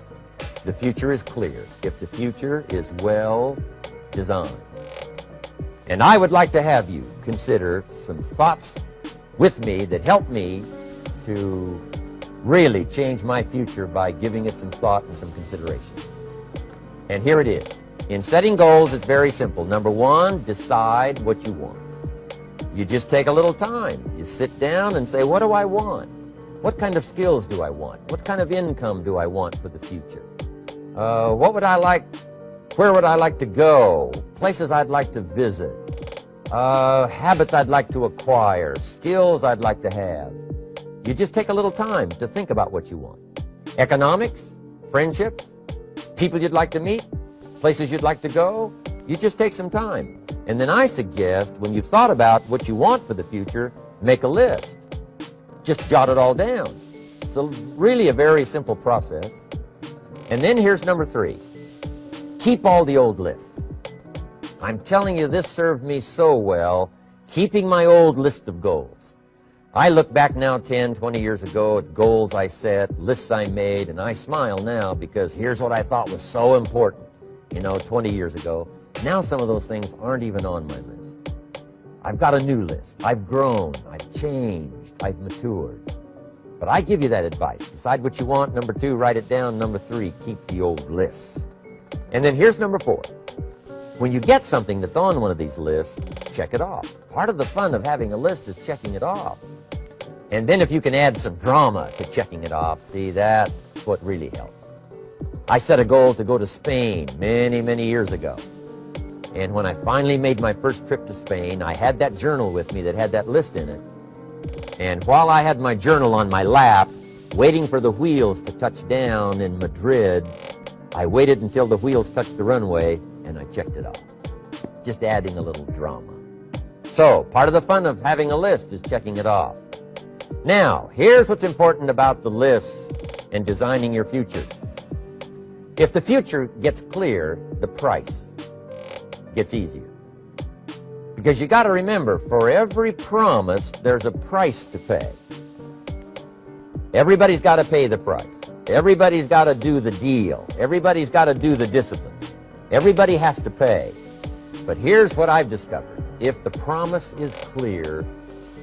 the future is clear, if the future is well designed. And I would like to have you consider some thoughts with me that help me to really change my future by giving it some thought and some consideration. And here it is. In setting goals, it's very simple. Number 1, decide what you want. You just take a little time. You sit down and say, what do I want? What kind of skills do I want? What kind of income do I want for the future? What would I like? Where would I like to go? Places I'd like to visit. Habits I'd like to acquire. Skills I'd like to have. You just take a little time to think about what you want. Economics, friendships, people you'd like to meet, places you'd like to go. You just take some time. And then I suggest, when you've thought about what you want for the future, make a list. Just jot it all down. It's really a very simple process. And then here's number 3. Keep all the old lists. I'm telling you, this served me so well, keeping my old list of goals. I look back now 10, 20 years ago at goals I set, lists I made, and I smile now because here's what I thought was so important, 20 years ago. Now some of those things aren't even on my list. I've got a new list. I've grown. I've changed. I've matured. But I give you that advice. Decide what you want. Number 2, write it down. Number 3, keep the old lists. And then here's number 4. When you get something that's on one of these lists, check it off. Part of the fun of having a list is checking it off. And then if you can add some drama to checking it off, see, that's what really helps. I set a goal to go to Spain many, many years ago. And when I finally made my first trip to Spain, I had that journal with me that had that list in it. And while I had my journal on my lap, waiting for the wheels to touch down in Madrid, I waited until the wheels touched the runway, and I checked it off. Just adding a little drama. So, part of the fun of having a list is checking it off. Now, here's what's important about the lists and designing your future. If the future gets clear, the price gets easier. Because you got to remember, for every promise, there's a price to pay. Everybody's got to pay the price. Everybody's got to do the deal. Everybody's got to do the discipline. Everybody has to pay. But here's what I've discovered. If the promise is clear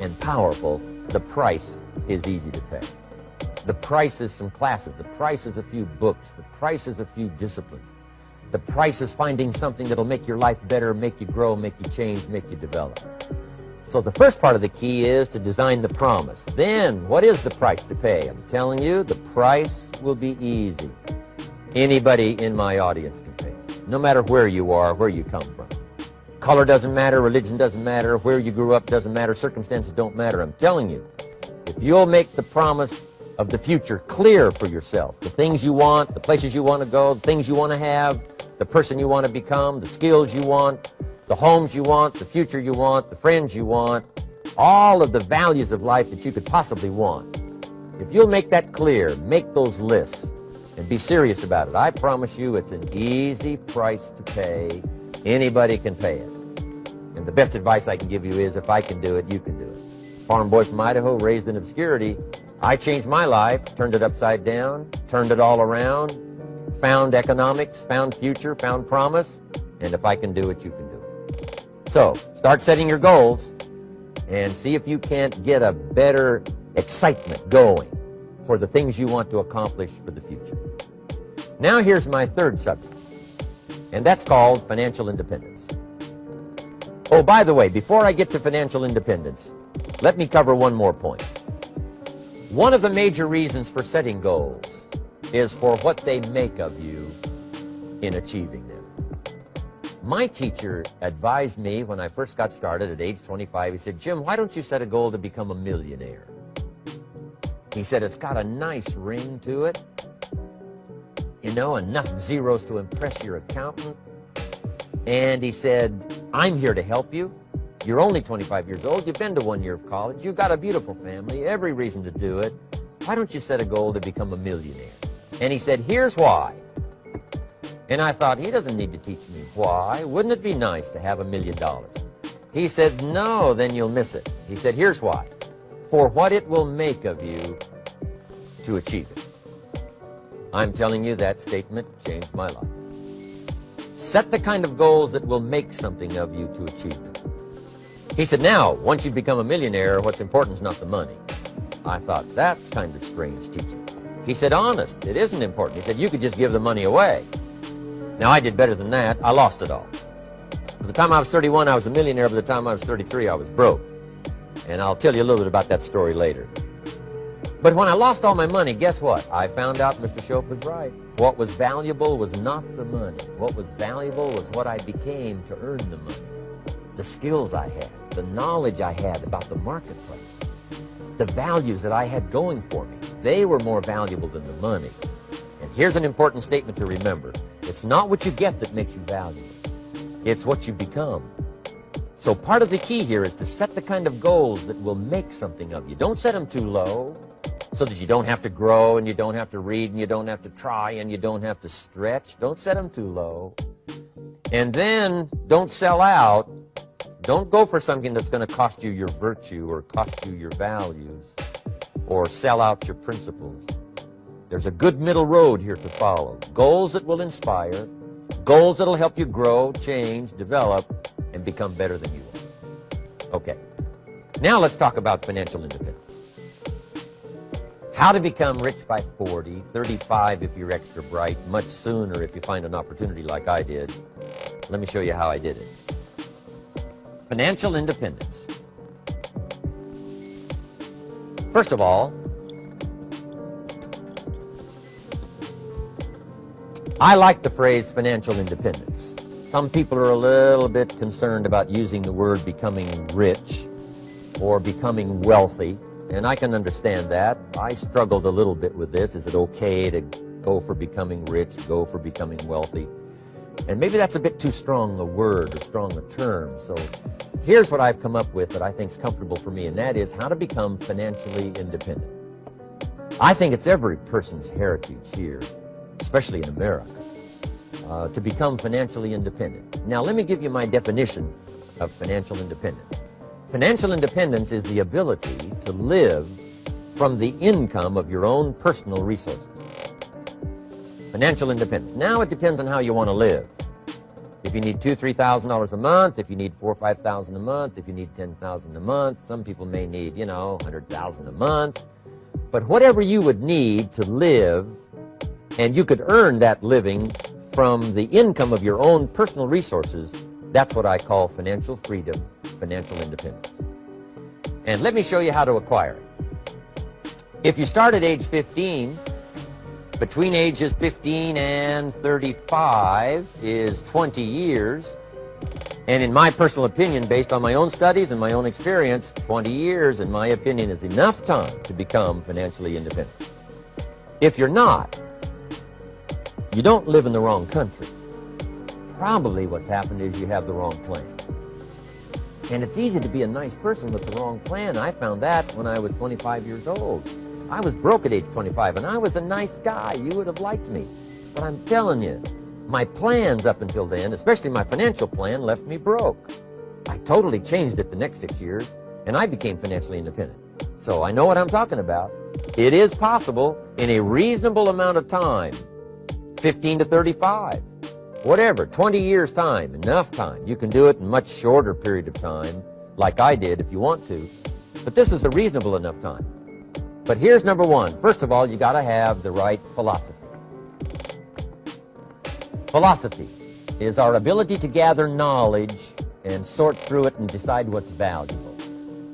and powerful, the price is easy to pay. The price is some classes. The price is a few books. The price is a few disciplines. The price is finding something that'll make your life better, make you grow, make you change, make you develop. So the first part of the key is to design the promise. Then, what is the price to pay? I'm telling you, the price will be easy. Anybody in my audience can pay, no matter where you are, where you come from. Color doesn't matter, religion doesn't matter, where you grew up doesn't matter, circumstances don't matter. I'm telling you, if you'll make the promise of the future clear for yourself, the things you want, the places you want to go, the things you want to have, the person you want to become, the skills you want, the homes you want, the future you want, the friends you want, all of the values of life that you could possibly want. If you'll make that clear, make those lists, and be serious about it, I promise you it's an easy price to pay. Anybody can pay it. And the best advice I can give you is, if I can do it, you can do it. Farm boy from Idaho, raised in obscurity. I changed my life, turned it upside down, turned it all around, found economics, found future, found promise, and if I can do it, you can do it. So, start setting your goals and see if you can't get a better excitement going for the things you want to accomplish for the future. Now here's my third subject, and that's called financial independence. Oh, by the way, before I get to financial independence, let me cover one more point. One of the major reasons for setting goals is for what they make of you in achieving them. My teacher advised me when I first got started at age 25, he said, "Jim, why don't you set a goal to become a millionaire?" He said, "It's got a nice ring to it. You know, enough zeros to impress your accountant." And he said, "I'm here to help you. You're only 25 years old. You've been to 1 year of college. You've got a beautiful family, every reason to do it. Why don't you set a goal to become a millionaire?" And he said, "Here's why." And I thought, he doesn't need to teach me why. Wouldn't it be nice to have $1 million? He said, "No, then you'll miss it." He said, "Here's why. For what it will make of you to achieve it." I'm telling you, that statement changed my life. Set the kind of goals that will make something of you to achieve them. He said, "Now, once you become a millionaire, what's important is not the money." I thought, that's kind of strange teaching. He said, "Honest, it isn't important." He said, "You could just give the money away." Now, I did better than that. I lost it all. By the time I was 31, I was a millionaire. By the time I was 33, I was broke. And I'll tell you a little bit about that story later. But when I lost all my money, guess what? I found out Mr. Schoaf was right. What was valuable was not the money. What was valuable was what I became to earn the money. The skills I had, the knowledge I had about the marketplace, the values that I had going for me. They were more valuable than the money. And here's an important statement to remember. It's not what you get that makes you valuable. It's what you become. So part of the key here is to set the kind of goals that will make something of you. Don't set them too low so that you don't have to grow and you don't have to read and you don't have to try and you don't have to stretch. Don't set them too low. And then don't sell out. Don't go for something that's going to cost you your virtue or cost you your values or sell out your principles. There's a good middle road here to follow. Goals that will inspire, goals that will help you grow, change, develop, and become better than you are. Okay, now let's talk about financial independence. How to become rich by 40, 35 if you're extra bright, much sooner if you find an opportunity like I did. Let me show you how I did it. Financial independence. First of all, I like the phrase financial independence. Some people are a little bit concerned about using the word becoming rich or becoming wealthy, and I can understand that. I struggled a little bit with this. Is it okay to go for becoming rich, go for becoming wealthy? And maybe that's a bit too strong a word or strong a term. So here's what I've come up with that I think is comfortable for me, and that is how to become financially independent. I think it's every person's heritage here, especially in America, to become financially independent. Now, let me give you my definition of financial independence. Financial independence is the ability to live from the income of your own personal resources. Financial independence. Now, it depends on how you want to live. If you need $2,000, $3,000 a month, if you need $4,000 or $5,000 a month, if you need $10,000 a month, some people may need, $100,000 a month. But whatever you would need to live, and you could earn that living from the income of your own personal resources, that's what I call financial freedom, financial independence. And let me show you how to acquire it. If you start at age 15, between ages 15 and 35 is 20 years. And in my personal opinion, based on my own studies and my own experience, 20 years, in my opinion, is enough time to become financially independent. If you're not, you don't live in the wrong country. Probably what's happened is you have the wrong plan. And it's easy to be a nice person with the wrong plan. I found that when I was 25 years old. I was broke at age 25, and I was a nice guy. You would have liked me. But I'm telling you, my plans up until then, especially my financial plan, left me broke. I totally changed it the next 6 years, and I became financially independent. So I know what I'm talking about. It is possible in a reasonable amount of time, 15 to 35, whatever, 20 years time, enough time. You can do it in a much shorter period of time, like I did if you want to. But this is a reasonable enough time. But here's number one. First of all, you got to have the right philosophy. Philosophy is our ability to gather knowledge and sort through it and decide what's valuable.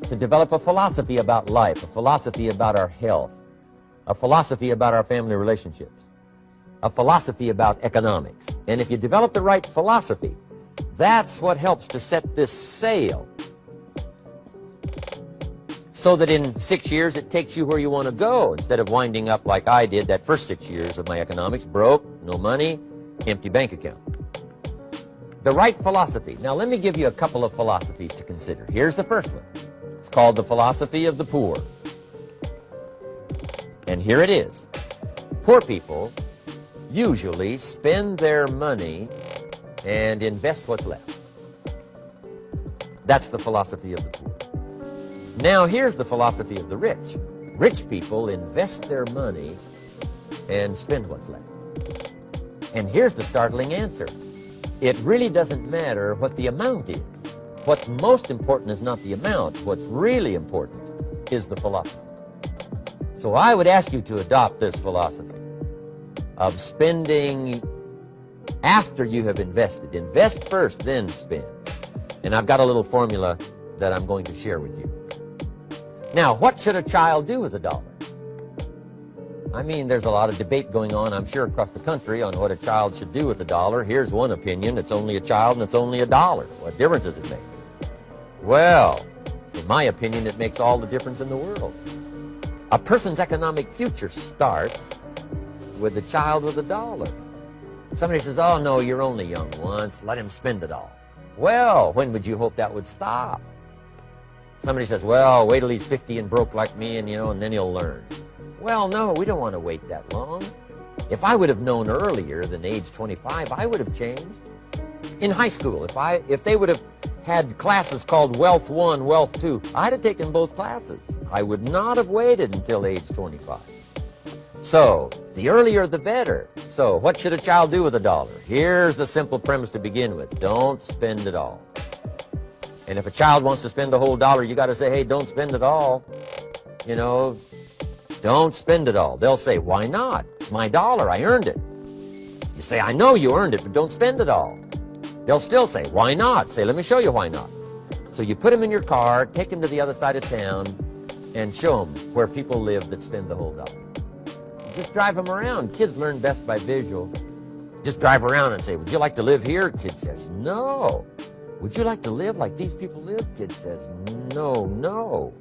To develop a philosophy about life, a philosophy about our health, a philosophy about our family relationships, a philosophy about economics. And if you develop the right philosophy, that's what helps to set this sail, so that in 6 years it takes you where you want to go, instead of winding up like I did that first 6 years of my economics, broke, no money, empty bank account. The right philosophy. Now let me give you a couple of philosophies to consider. Here's the first one. It's called the philosophy of the poor. And here it is. Poor people usually spend their money and invest what's left. That's the philosophy of the poor. Now here's the philosophy of the rich. Rich people invest their money and spend what's left. And here's the startling answer. It really doesn't matter what the amount is. What's most important is not the amount. What's really important is the philosophy. So I would ask you to adopt this philosophy of spending after you have invested. Invest first, then spend. And I've got a little formula that I'm going to share with you. Now, what should a child do with a dollar? I mean, there's a lot of debate going on, I'm sure, across the country on what a child should do with a dollar. Here's one opinion. It's only a child and it's only a dollar. What difference does it make? Well, in my opinion, it makes all the difference in the world. A person's economic future starts with a child with a dollar. Somebody says, oh, no, you're only young once. Let him spend it all. Well, when would you hope that would stop? Somebody says, well, wait till he's 50 and broke like me, and then he'll learn. Well, no, we don't want to wait that long. If I would have known earlier than age 25, I would have changed. In high school, if they would have had classes called Wealth 1, Wealth 2, I'd have taken both classes. I would not have waited until age 25. So, the earlier the better. So, what should a child do with a dollar? Here's the simple premise to begin with. Don't spend it all. And if a child wants to spend the whole dollar, you got to say, hey, don't spend it all. Don't spend it all. They'll say, why not? It's my dollar. I earned it. You say, I know you earned it, but don't spend it all. They'll still say, why not? Say, let me show you why not. So you put them in your car, take them to the other side of town, and show them where people live that spend the whole dollar. Just drive them around. Kids learn best by visual. Just drive around and say, would you like to live here? Kid says, no. Would you like to live like these people live? Kid says, no, no.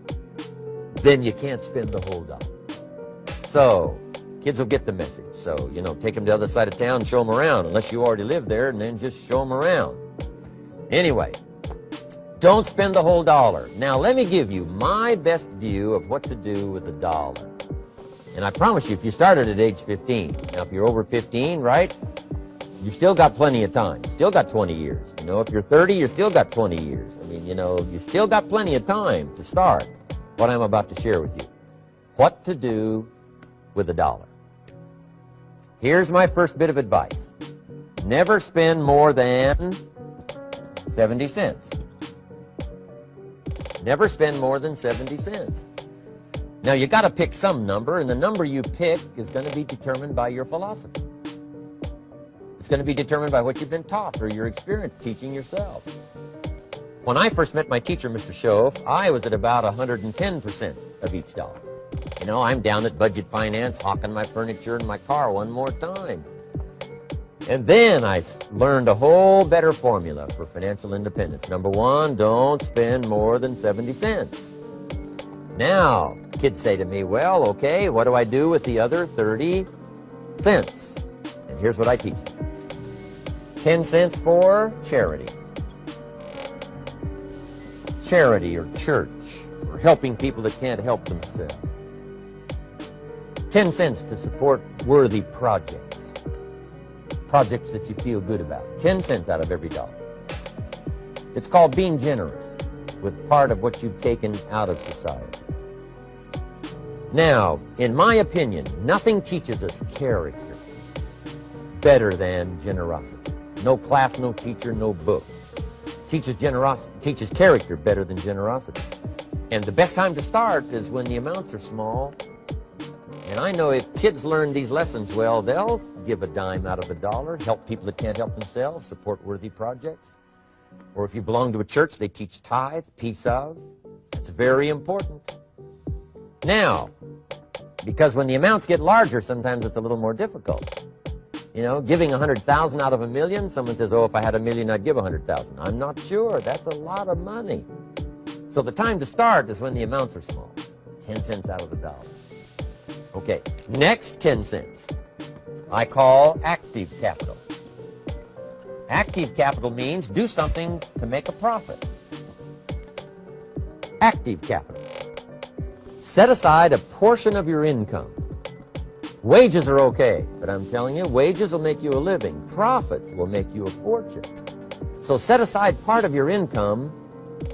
Then you can't spend the whole dollar. So kids will get the message. So, take them to the other side of town, show them around, unless you already live there, and then just show them around. Anyway, don't spend the whole dollar. Now, let me give you my best view of what to do with a dollar. And I promise you, if you started at age 15, now if you're over 15, right, you've still got plenty of time. You still got 20 years. If you're 30, you still got 20 years. I mean, you still got plenty of time to start what I'm about to share with you. What to do with a dollar. Here's my first bit of advice. Never spend more than 70 cents. Never spend more than 70 cents. Now, you got to pick some number, and the number you pick is going to be determined by your philosophy. It's going to be determined by what you've been taught or your experience teaching yourself. When I first met my teacher, Mr. Schoaf, I was at about 110% of each dollar. I'm down at budget finance, hawking my furniture and my car one more time. And then I learned a whole better formula for financial independence. Number one, don't spend more than 70 cents. Now, kids say to me, well, okay, what do I do with the other 30 cents? And here's what I teach them. 10 cents for charity. Charity or church, or helping people that can't help themselves. 10 cents to support worthy projects. Projects that you feel good about. 10 cents out of every dollar. It's called being generous with part of what you've taken out of society. Now, in my opinion, nothing teaches us character better than generosity. No class, no teacher, no book teaches character better than generosity. And the best time to start is when the amounts are small. And I know if kids learn these lessons well, they'll give a dime out of a dollar, help people that can't help themselves, support worthy projects. Or if you belong to a church, they teach tithe, piece of. It's very important. Now, because when the amounts get larger, sometimes it's a little more difficult. Giving 100,000 out of a million, someone says, oh, if I had a million, I'd give 100,000. I'm not sure. That's a lot of money. So the time to start is when the amounts are small. 10 cents out of the dollar. Okay, next 10 cents I call active capital. Active capital means do something to make a profit. Active capital. Set aside a portion of your income. Wages are okay, but I'm telling you, wages will make you a living. Profits will make you a fortune. So set aside part of your income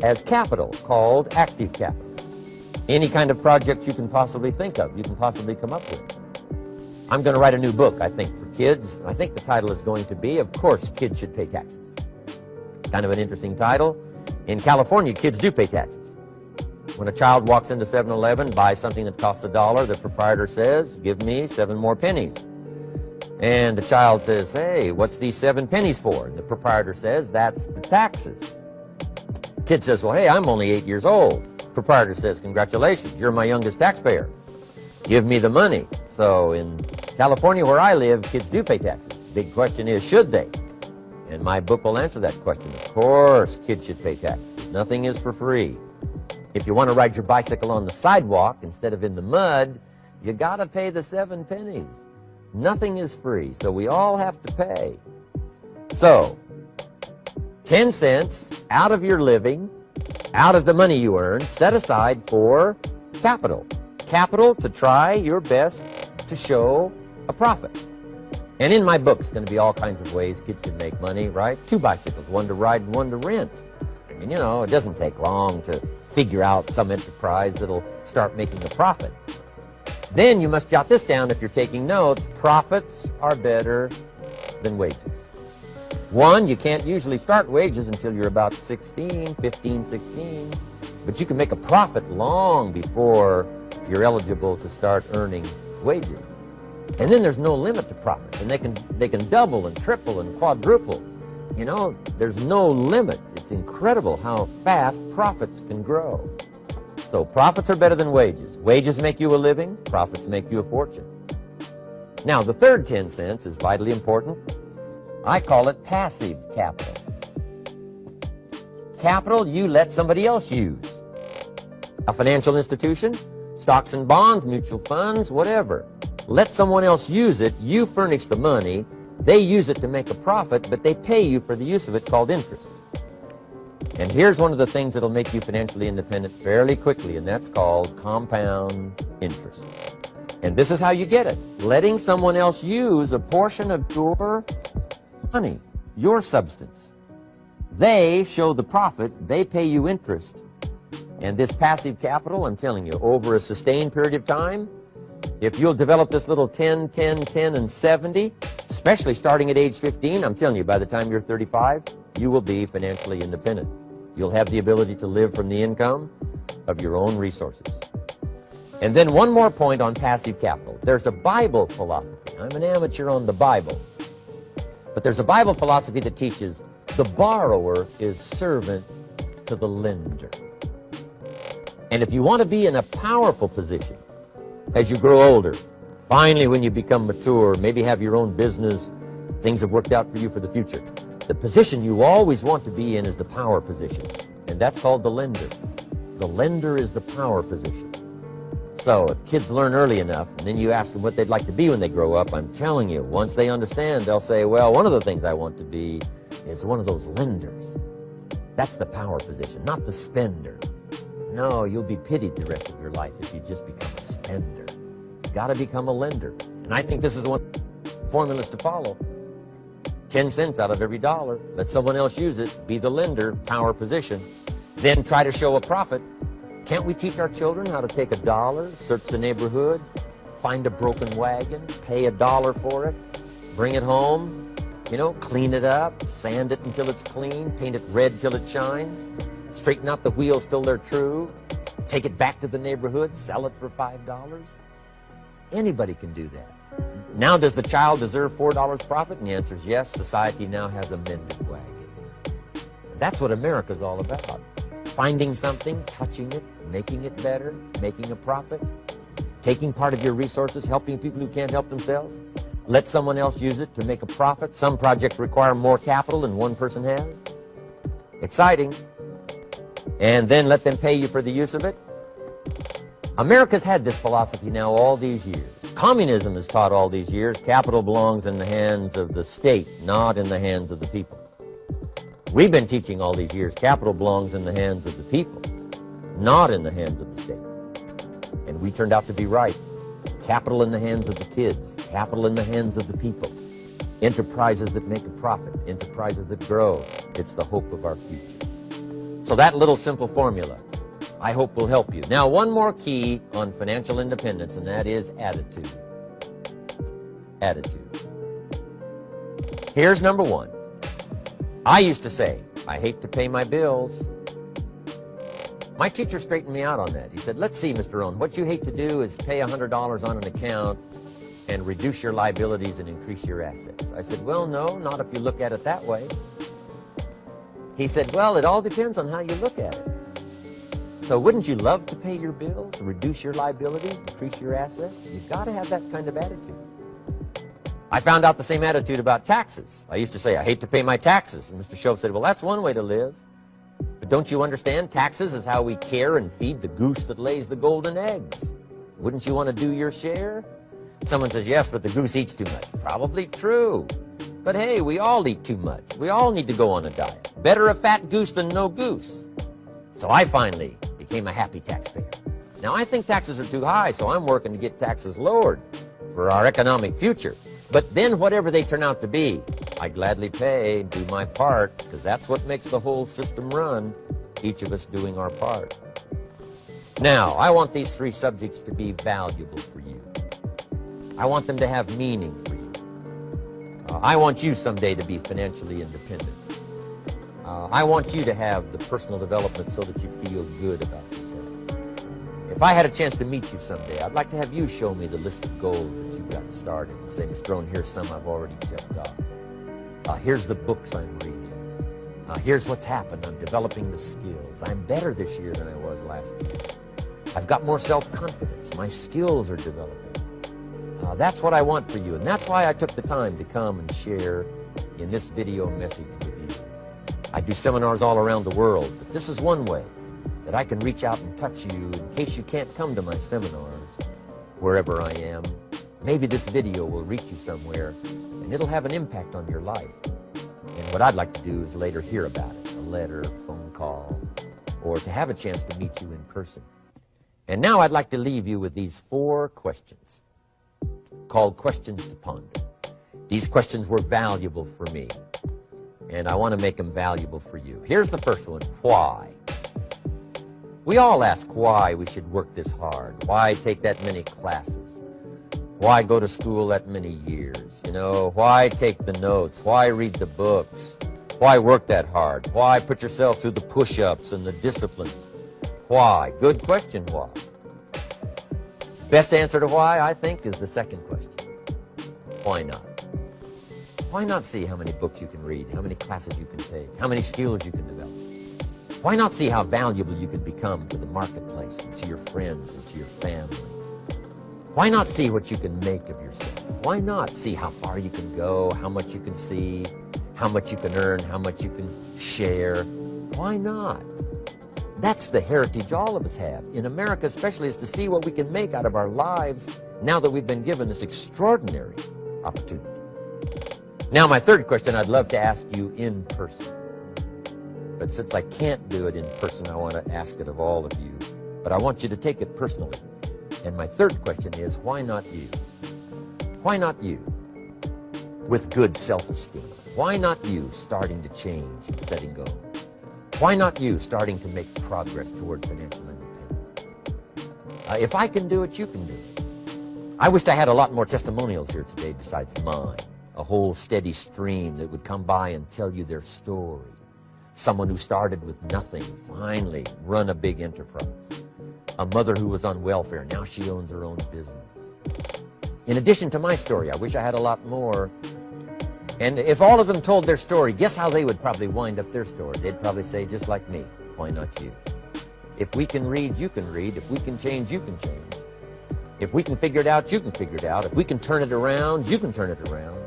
as capital, called active capital. Any kind of project you can possibly think of, you can possibly come up with. I'm going to write a new book, I think, for kids. I think the title is going to be, Of Course Kids Should Pay Taxes. Kind of an interesting title. In California, kids do pay taxes. When a child walks into 7-Eleven, buys something that costs $1, the proprietor says, give me 7 more pennies. And the child says, hey, what's these 7 pennies for? And the proprietor says, that's the taxes. Kid says, well, hey, I'm only 8 years old. Proprietor says, congratulations, you're my youngest taxpayer. Give me the money. So in California, where I live, kids do pay taxes. Big question is, should they? And my book will answer that question. Of course, kids should pay taxes. Nothing is for free. If you want to ride your bicycle on the sidewalk instead of in the mud, you got to pay the 7 pennies. Nothing is free, so we all have to pay. So, 10 cents out of your living, out of the money you earn, set aside for capital. Capital to try your best to show a profit. And in my book, it's going to be all kinds of ways kids can make money, right? 2 bicycles, one to ride and one to rent. I mean, it doesn't take long to figure out some enterprise that'll start making a profit. Then you must jot this down if you're taking notes. Profits are better than wages. 1, you can't usually start wages until you're about 16, 15, 16. But you can make a profit long before you're eligible to start earning wages. And then there's no limit to profit. And they can double and triple and quadruple. There's no limit. It's incredible how fast profits can grow. So profits are better than wages. Wages make you a living, profits make you a fortune. Now, the third 10 cents is vitally important. I call it passive capital. Capital you let somebody else use. A financial institution, stocks and bonds, mutual funds, whatever. Let someone else use it. You furnish the money. They use it to make a profit, but they pay you for the use of it, called interest. And here's one of the things that'll make you financially independent fairly quickly, and that's called compound interest. And this is how you get it. Letting someone else use a portion of your money, your substance. They show the profit, they pay you interest. And this passive capital, I'm telling you, over a sustained period of time, if you'll develop this little 10, 10, 10, and 70, especially starting at age 15, I'm telling you, by the time you're 35, you will be financially independent. You'll have the ability to live from the income of your own resources. And then one more point on passive capital. There's a Bible philosophy. I'm an amateur on the Bible. But there's a Bible philosophy that teaches the borrower is servant to the lender. And if you want to be in a powerful position as you grow older, finally when you become mature, maybe have your own business, things have worked out for you for the future, the position you always want to be in is the power position. And that's called the lender. The lender is the power position. So if kids learn early enough, and then you ask them what they'd like to be when they grow up, I'm telling you, once they understand, they'll say, well, one of the things I want to be is one of those lenders. That's the power position, not the spender. No, you'll be pitied the rest of your life if you just become a spender. You've got to become a lender. And I think this is one formulas to follow. 10 cents out of every dollar. Let someone else use it. Be the lender, power position. Then try to show a profit. Can't we teach our children how to take $1, search the neighborhood, find a broken wagon, pay $1 for it, bring it home, you know, clean it up, sand it until it's clean, paint it red till it shines, straighten out the wheels till they're true, take it back to the neighborhood, sell it for $5? Anybody can do that. Now, does the child deserve $4 profit? And the answer is yes. Society now has a mended wagon. That's what America's all about. Finding something, touching it, making it better, making a profit, taking part of your resources, helping people who can't help themselves. Let someone else use it to make a profit. Some projects require more capital than one person has. Exciting. And then let them pay you for the use of it. America's had this philosophy now all these years. Communism has taught all these years capital belongs in the hands of the state, not in the hands of the people. We've been teaching all these years capital belongs in the hands of the people, not in the hands of the state. And we turned out to be right. Capital in the hands of the kids, capital in the hands of the people. Enterprises that make a profit, enterprises that grow. It's the hope of our future. So that little simple formula, I hope will help you. Now, one more key on financial independence, and that is attitude. Attitude. Here's number one. I used to say, I hate to pay my bills. My teacher straightened me out on that. He said, let's see, Mr. Rohn, what you hate to do is pay $100 on an account and reduce your liabilities and increase your assets. I said, well, no, not if you look at it that way. He said, well, it all depends on how you look at it. So wouldn't you love to pay your bills, reduce your liabilities, increase your assets? You've got to have that kind of attitude. I found out the same attitude about taxes. I used to say, I hate to pay my taxes. And Mr. Shove said, well, that's one way to live. But don't you understand? Taxes is how we care and feed the goose that lays the golden eggs. Wouldn't you want to do your share? Someone says, yes, but the goose eats too much. Probably true. But hey, we all eat too much. We all need to go on a diet. Better a fat goose than no goose. So I finally became a happy taxpayer. Now, I think taxes are too high, so I'm working to get taxes lowered for our economic future. But then whatever they turn out to be, I gladly pay, do my part, because that's what makes the whole system run, each of us doing our part. Now, I want these three subjects to be valuable for you. I want them to have meaning for you. I want you someday to be financially independent. I want you to have the personal development so that you feel good about yourself. If I had a chance to meet you someday, I'd like to have you show me the list of goals that you've got started and say, Mr. Rohn, here's some I've already checked off. Here's the books I'm reading. Here's what's happened. I'm developing the skills. I'm better this year than I was last year. I've got more self-confidence. My skills are developing. That's what I want for you, and that's why I took the time to come and share in this video message with you. I do seminars all around the world, but this is one way that I can reach out and touch you in case you can't come to my seminars, wherever I am. Maybe this video will reach you somewhere, and it'll have an impact on your life. And what I'd like to do is later hear about it, a letter, phone call, or to have a chance to meet you in person. And now I'd like to leave you with these 4 questions called questions to ponder. These questions were valuable for me, and I want to make them valuable for you. Here's the first one: why? We all ask why we should work this hard. Why take that many classes? Why go to school that many years? You know, why take the notes? Why read the books? Why work that hard? Why put yourself through the push-ups and the disciplines? Why? Good question, why? Best answer to why, I think, is the second question. Why not? Why not see how many books you can read, how many classes you can take, how many skills you can develop? Why not see how valuable you can become to the marketplace and to your friends and to your family? Why not see what you can make of yourself? Why not see how far you can go, how much you can see, how much you can earn, how much you can share? Why not? That's the heritage all of us have, in America especially, is to see what we can make out of our lives now that we've been given this extraordinary opportunity. Now, my third question I'd love to ask you in person. But since I can't do it in person, I want to ask it of all of you. But I want you to take it personally. And my third question is, why not you? Why not you? With good self-esteem. Why not you starting to change and setting goals? Why not you starting to make progress toward financial independence? If I can do it, you can do it. I wished I had a lot more testimonials here today besides mine. A whole steady stream that would come by and tell you their story. Someone who started with nothing, finally run a big enterprise. A mother who was on welfare, now she owns her own business. In addition to my story, I wish I had a lot more. And if all of them told their story, guess how they would probably wind up their story? They'd probably say, just like me, why not you? If we can read, you can read. If we can change, you can change. If we can figure it out, you can figure it out. If we can turn it around, you can turn it around.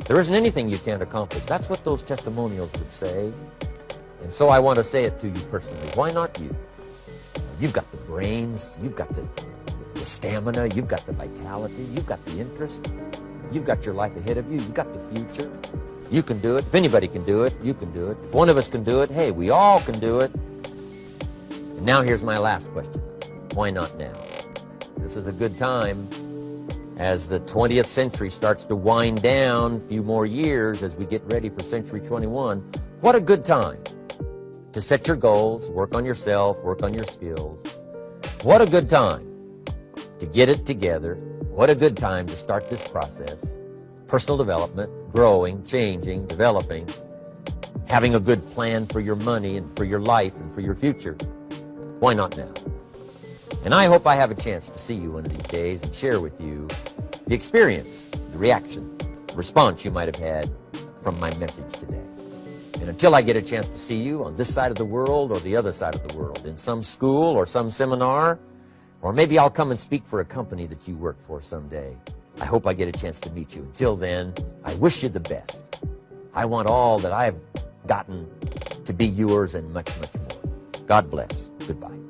There isn't anything you can't accomplish. That's what those testimonials would say. And so I want to say it to you personally. Why not you? You've got the brains, you've got the stamina, you've got the vitality, you've got the interest, you've got your life ahead of you, you've got the future. You can do it. If anybody can do it, you can do it. If one of us can do it, hey, we all can do it. And now here's my last question. Why not now? This is a good time. As the 20th century starts to wind down, a few more years as we get ready for century 21, what a good time to set your goals, work on yourself, work on your skills. What a good time to get it together. What a good time to start this process. Personal development, growing, changing, developing, having a good plan for your money and for your life and for your future. Why not now? And I hope I have a chance to see you one of these days and share with you the experience, the reaction, the response you might have had from my message today. And until I get a chance to see you on this side of the world or the other side of the world, in some school or some seminar, or maybe I'll come and speak for a company that you work for someday, I hope I get a chance to meet you. Until then, I wish you the best. I want all that I've gotten to be yours and much, much more. God bless. Goodbye.